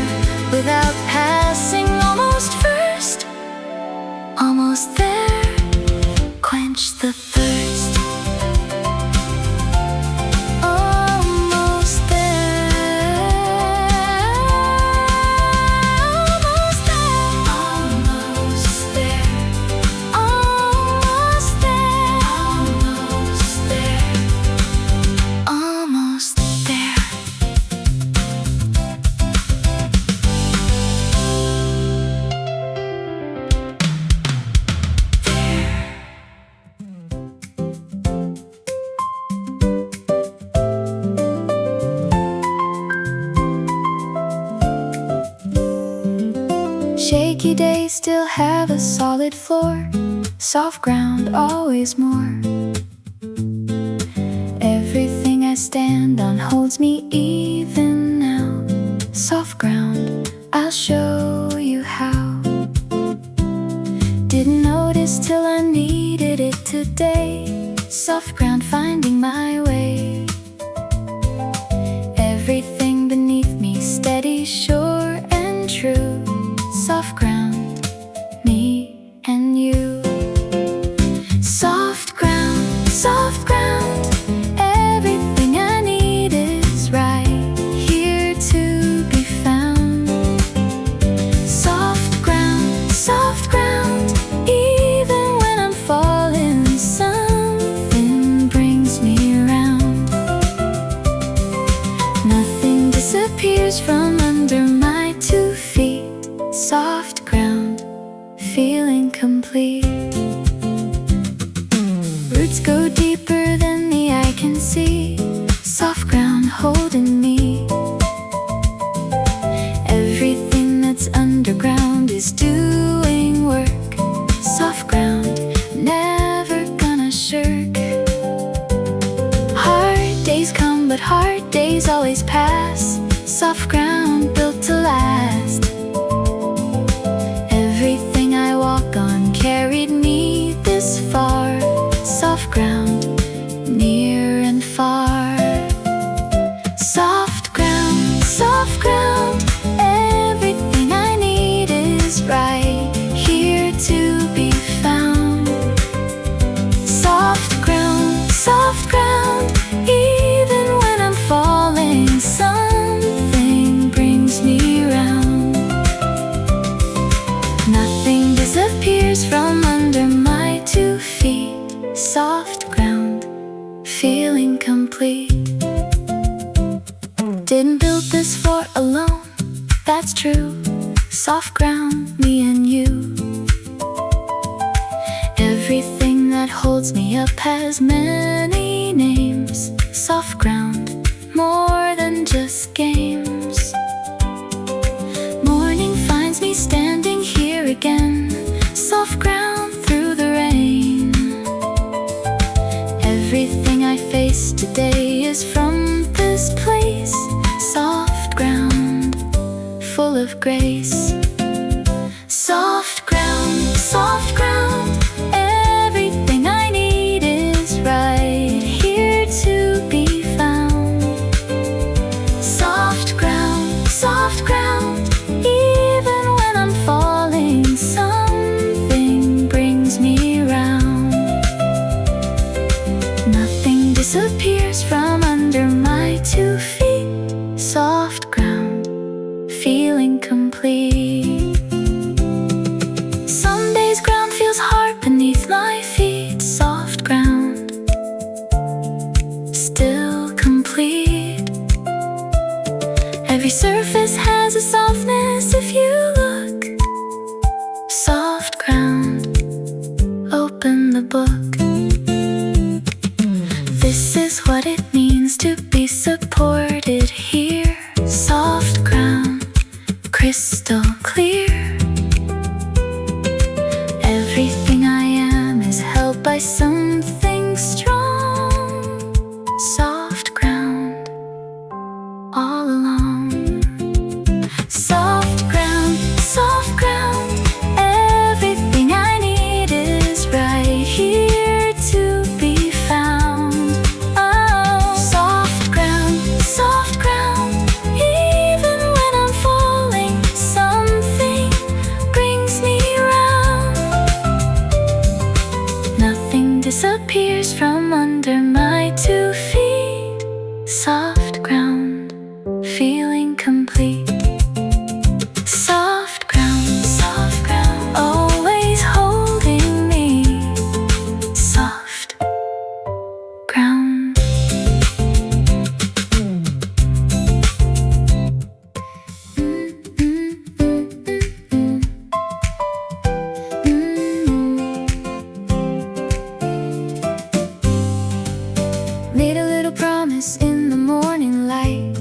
without passing almost first. Almost there, quench the thirst. Almost there, almost there, almost there, almost there, almost there, almost there. Shaky days still have a solid floor. Soft ground, always more. Everything I stand on holds me even now. Soft ground, I'll show you how. Didn't notice till I needed it today. Soft ground, finding my way. Everything beneath me steady, sure and true. Soft ground, me and you. Soft ground, everything I need is right here to be found. Soft ground, even when I'm falling, something brings me around. Nothing disappears from under my 2 feet. Soft ground, feeling complete. Roots go deeper than the eye can see. Soft ground holding me. Everything that's underground is doing work. Soft ground, never gonna shirk. Hard days come, but hard days always pass. Soft ground built to last. Everything I walk on carried me this far. Soft ground, near and far. Soft ground, everything I need is right here to be found. Soft ground, even when I'm falling, something brings me around. Nothing disappears from under my 2 feet. Soft ground, feeling complete. Didn't build this for alone, that's true. Soft ground, me and you. Everything that holds me up has many names. Soft ground, more than just games. Morning finds me standing here again. Soft ground through the rain. Everything I face today is from this place. Soft ground full of grace. Soft ground, everything I need is right here to be found. Soft ground, even when I'm falling, something brings me round. Nothing disappears from under my 2 feet. Soft ground, feeling complete. Some days ground feels hard beneath my feet. Soft ground, still complete. Every surface has a softness if you look. Soft ground, open the book. This is what it means to be supported here. Soft ground, crystal clear. Everything I am is held by something strong. Soft ground, all along. Soft ground, everything I need is right here to be found. Oh, soft ground, even when I'm falling, something brings me round. Nothing disappears from under my 2 feet. Soft ground, feeling complete. Soft ground, always holding me. Soft ground. Made a little promise in the morning light.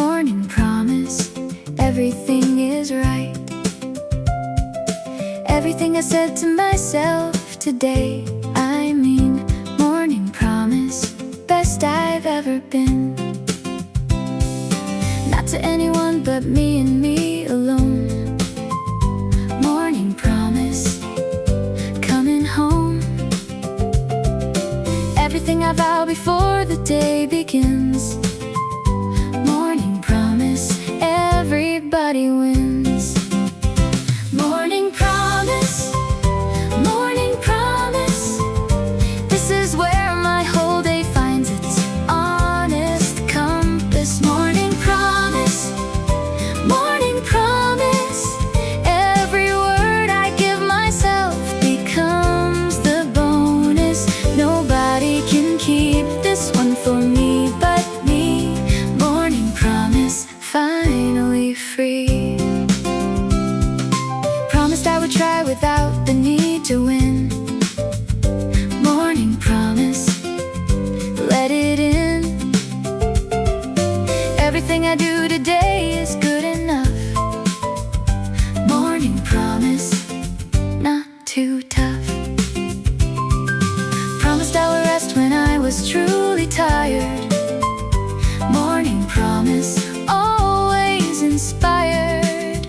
Morning promise, everything is right. Everything I said to myself today, I mean, morning promise, best I've ever been. Not to anyone but me and me alone. Morning promise, coming home. Everything I vow before the day begins. Morning promise, everybody wins. Morning promise, this is where my whole day finds its honest compass. Morning promise, every word I give myself becomes the bonus. Nobody can keep this one for me but me. Morning promise, finally free. Promised I would try without the need to win. Morning promise, let it in. Everything I do today is good enough. Morning promise, not too tough. Promised I would rest when I was truly tired. Morning promise, always inspired.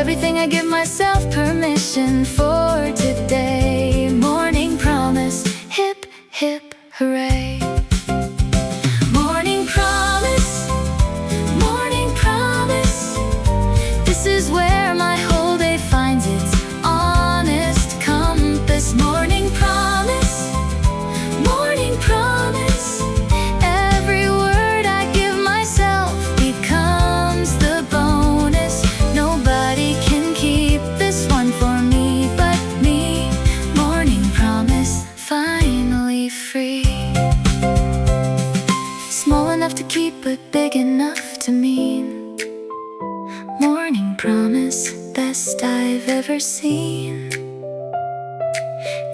Everything I give myself permission for today. Morning promise, hip hip hooray. Morning promise, this is where my whole day finds its honest compass. Morning promise, every word I give myself becomes the bonus. Nobody can keep this one for me but me. Morning promise, finally free. Small enough to keep but big enough to mean. Morning promise, best I've ever seen.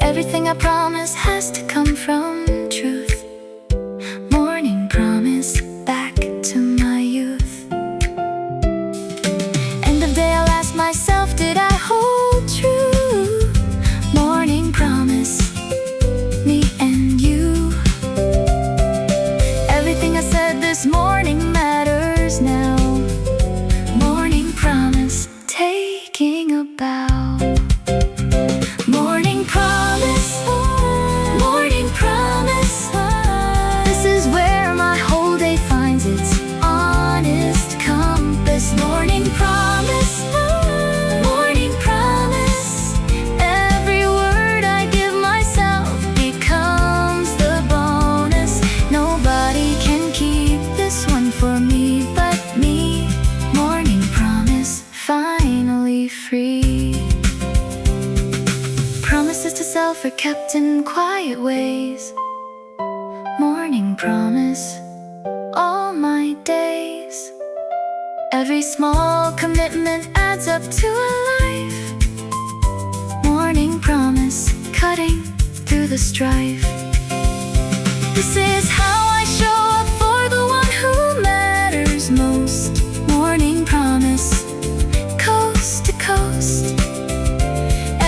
Everything I promise has to come from truth. Morning promise, back to my youth. End of day I'll ask myself, did I hold true? Morning promise, me and you. Everything I said this morning matters now. kept in quiet ways. Morning promise, all my days. Every small commitment adds up to a life. Morning promise, cutting through the strife. This is how I show up for the one who matters most. Morning promise, coast to coast.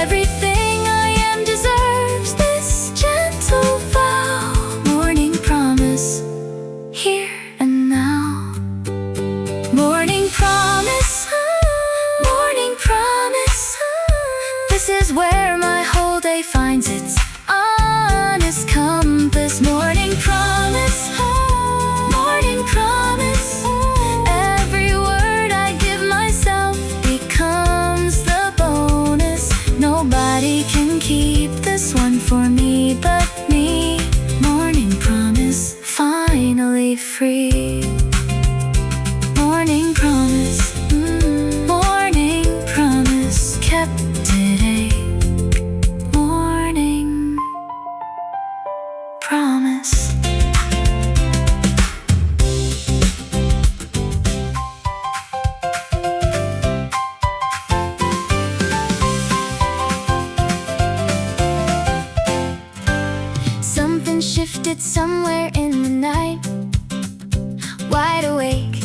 Everything I am deserves this gentle vow. Morning promise, here and now. Morning promise, morning promise. This is where my whole day finds its honest compass. Morning promise, morning promise. Every word I give myself becomes the bonus. Nobody can keep this one for me but me. Morning promise, finally free. Morning promise, morning promise, kept today. Morning promise. Something shifted somewhere in the night. Wide awake,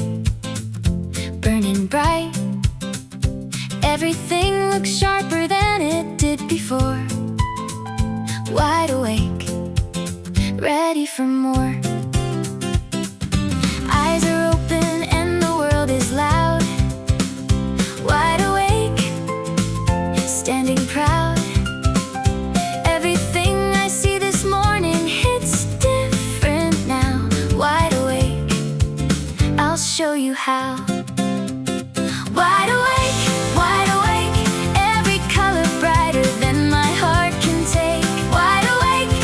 burning bright. Everything looks sharper than it did before. Wide awake, ready for more. Eyes are open and the world is loud. Wide awake, standing proud. Everything I see this morning hits different now. Wide awake, I'll show you how. Wide awake, every color brighter than my heart can take. Wide awake,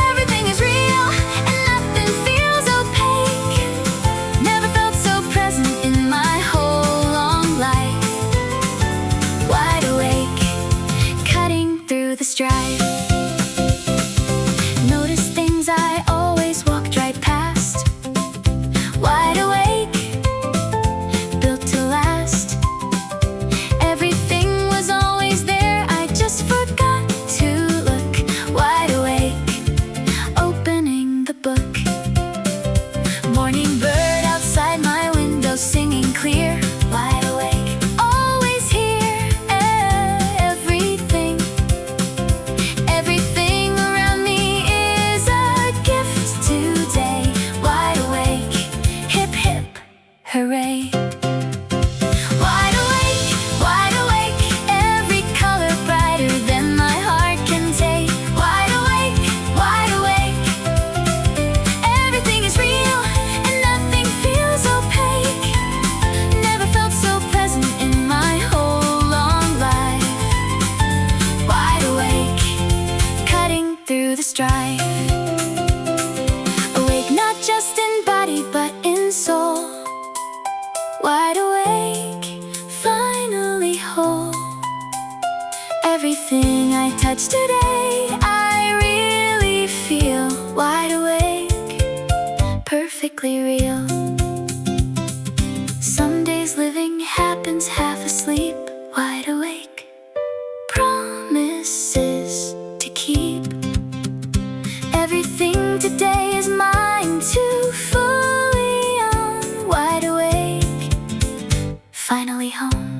everything is real and nothing feels opaque. Never felt so present in my whole long life. Wide awake, cutting through the strife. Notice things I always walked right past. Wide awake, built to last. Everything was always there, I just forgot to look. Wide awake, opening the book. Morning bird outside my window singing clear. Wide awake, always here. Everything around me is a gift today. Wide awake, hip hip hooray. Wide awake, every color brighter than my heart can take. Wide awake, everything is real and nothing feels opaque. Never felt so present in my whole long life. Wide awake, cutting through the strife. Awake not just in body but in soul. Wide awake, finally whole. Everything I touch today, I really feel. Wide awake, perfectly real. Some days living happens half asleep. Wide awake, promises to keep. Everything today is mine to fully own. Wide awake, finally home.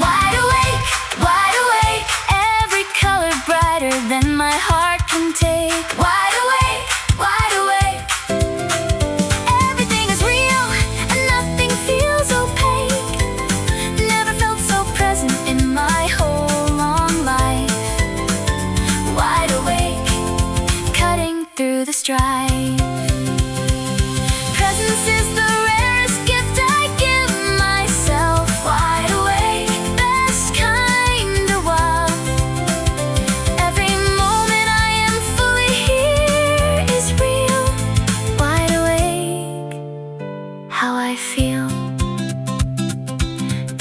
Wide awake, every color brighter than my heart can take. Wide awake, everything is real and nothing feels opaque. Never felt so present in my whole long life. Wide awake, cutting through the strife. Presence is the rarest gift I give myself. Wide awake, best kind of love. Every moment I am fully here is real. Wide awake, how I feel.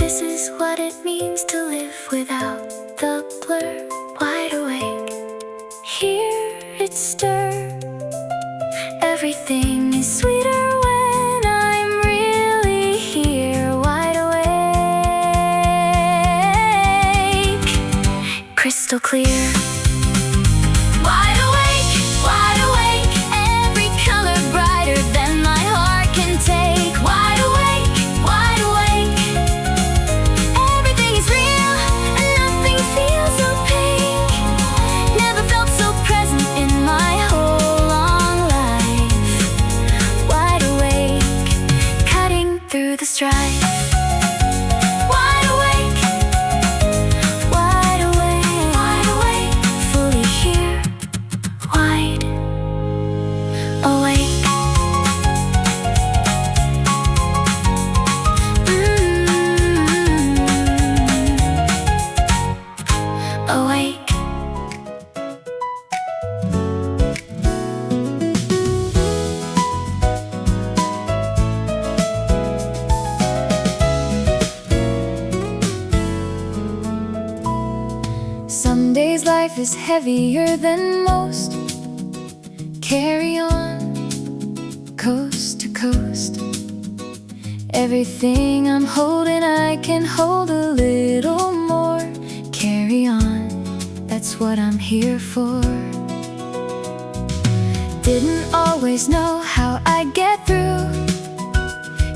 This is what it means to live without the crystal clear. Wide awake, every color brighter than my heart can take. Wide awake, everything is real and nothing feels opaque. Never felt so present in my whole long life. Wide awake, cutting through the strife. Some days life is heavier than most. Carry on, coast to coast. Everything I'm holding, I can hold a little more. Carry on, that's what I'm here for. Didn't always know how I'd get through.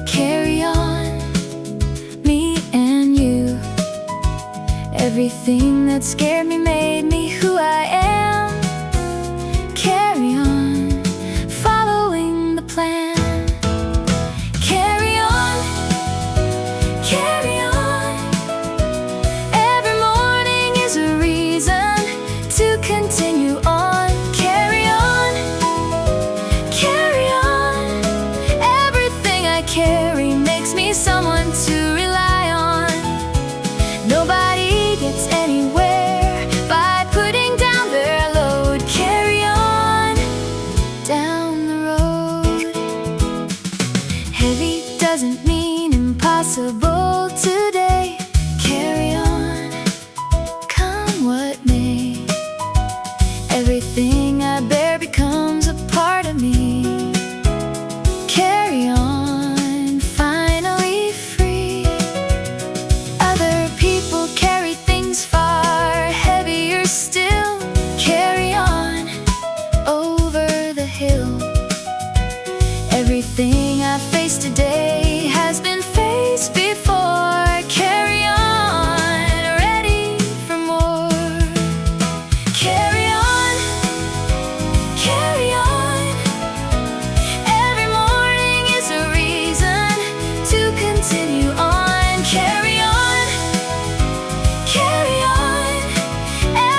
Carry on, me and you. Everything that scared me made me who I am. Carry on, following the plan. Carry on, carry on. Every morning is a reason to continue on. Carry on, carry on. Everything I carry makes me someone to rely on. Nobody gets anywhere by putting down their load. Carry on down the road. Heavy doesn't mean impossible today. Carry on, come what may. Everything I bear becomes a part of me. Carry on, finally free. Other people carry things far heavier still. Carry on, over the hill. Everything I face today has been faced before. Carry on, ready for more. Carry on, carry on. Every morning is a reason to continue on. Carry on, carry on.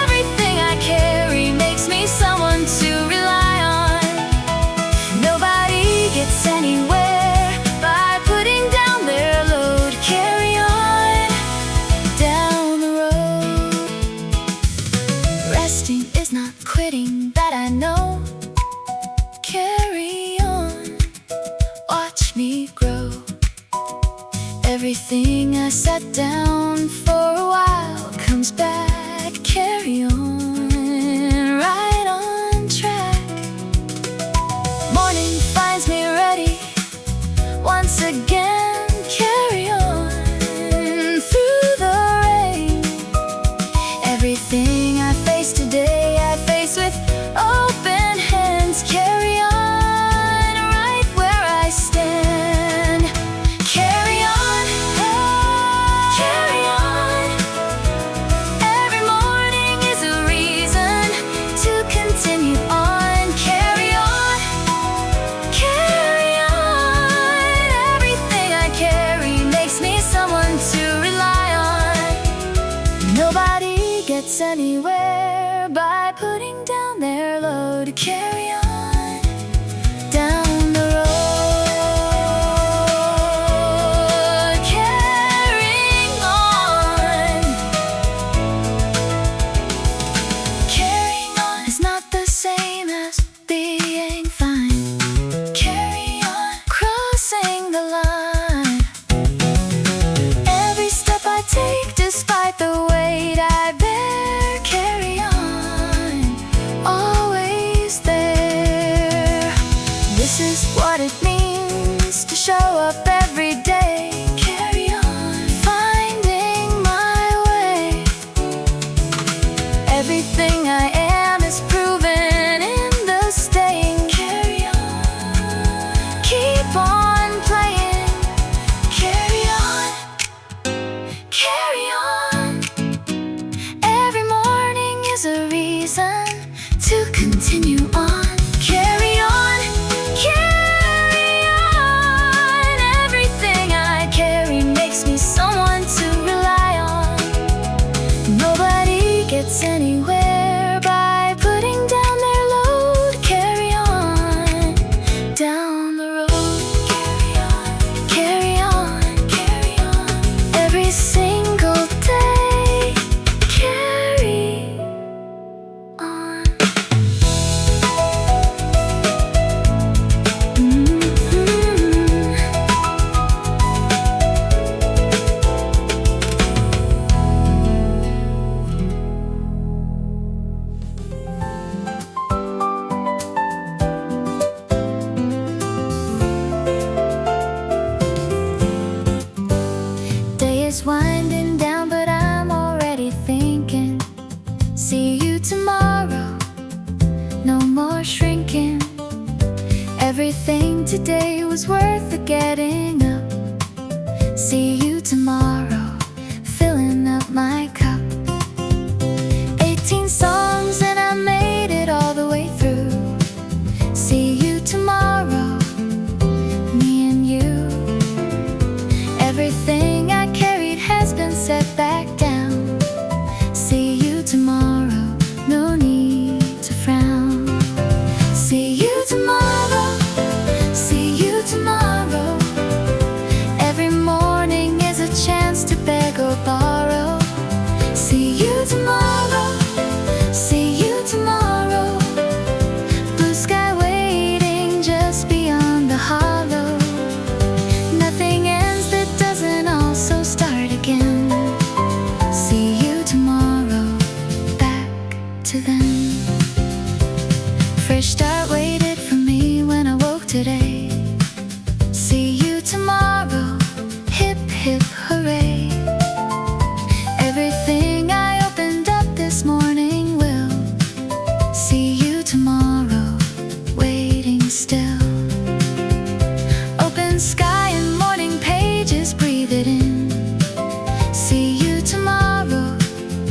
Everything I carry makes me someone to rely on. Nobody gets anywhere by putting down their load. Carry on down the road. Resting is not quitting, that I know. Carry on, watch me grow. Everything I set down for a while comes back. Carry on, right on track. Morning finds me ready once again. Carry on through the rain. Everything I face today, I face with open hands. Carry on, right where I stand. Carry on, carry on. Every morning is a on playing. Carry on, carry on. Every morning is a reason to continue on. Carry on, carry on. Everything I carry makes me someone to rely on. Nobody gets anywhere by putting down their load. Carry on, down the road. Carry on, carry on. Every single day, carry on. Day is winding down, but I'm already thinking, see you tomorrow, no more shrinking. Everything today was worth the getting up. See you tomorrow, filling up my cup. 18 songs and I made it all the way through. See you tomorrow, me and you. Everything I carried has been set back down. See you tomorrow, no need to frown. See you tomorrow, see you tomorrow. Every morning is a chance to beg or borrow. See you tomorrow, see you tomorrow. Blue sky waiting just beyond the hollow. Nothing ends that doesn't also start again. See you tomorrow, back to then. Fresh start waited for me when I woke today. See you tomorrow, hip hip hooray. Everything I opened up this morning will see you tomorrow, waiting still. Open sky and morning pages, breathe it in. See you tomorrow,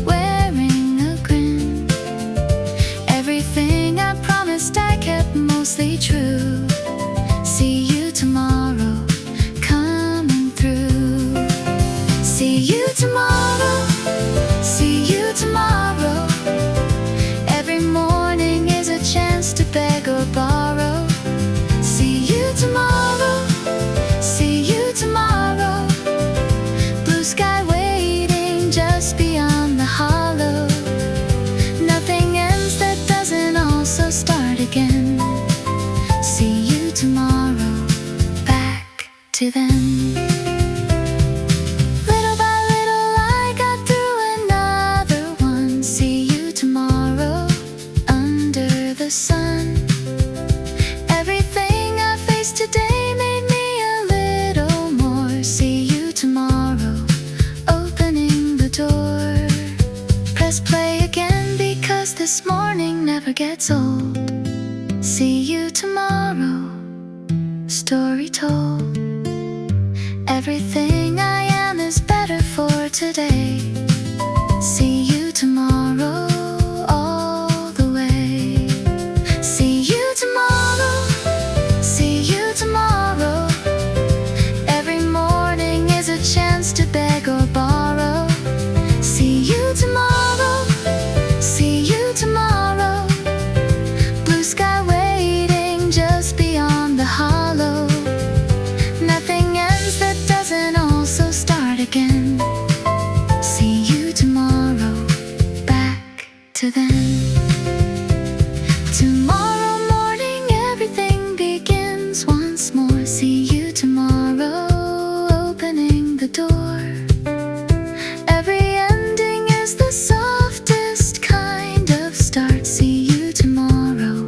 wearing a grin. Everything I promised I kept mostly true. See you tomorrow, coming through. See you tomorrow, see you tomorrow. Every morning is a chance to beg or borrow. See you tomorrow, see you tomorrow. Blue sky waiting just beyond the hollow. Nothing ends that doesn't also start again. See you tomorrow, back to then. Little by little I got through another one. See you tomorrow, under the sun. Everything I faced today made me a little more. See you tomorrow, opening the door. Press play again because this morning never gets old. See you tomorrow, story told. Everything I am is better for today. See you tomorrow, all the way. See you tomorrow, see you tomorrow. Every morning is a chance to beg or borrow. See you tomorrow, see you tomorrow. Blue sky waiting just beyond the hollow. Nothing ends that doesn't also start again. See you tomorrow, back to then. Tomorrow morning everything begins once more. See you tomorrow, opening the door. Every ending is the softest kind of start. See you tomorrow,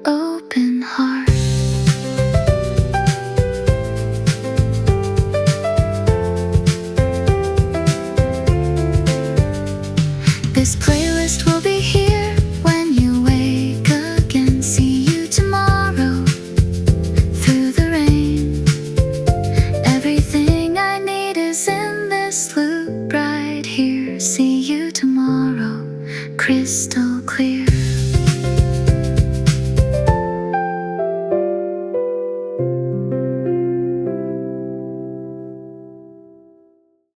open heart. This place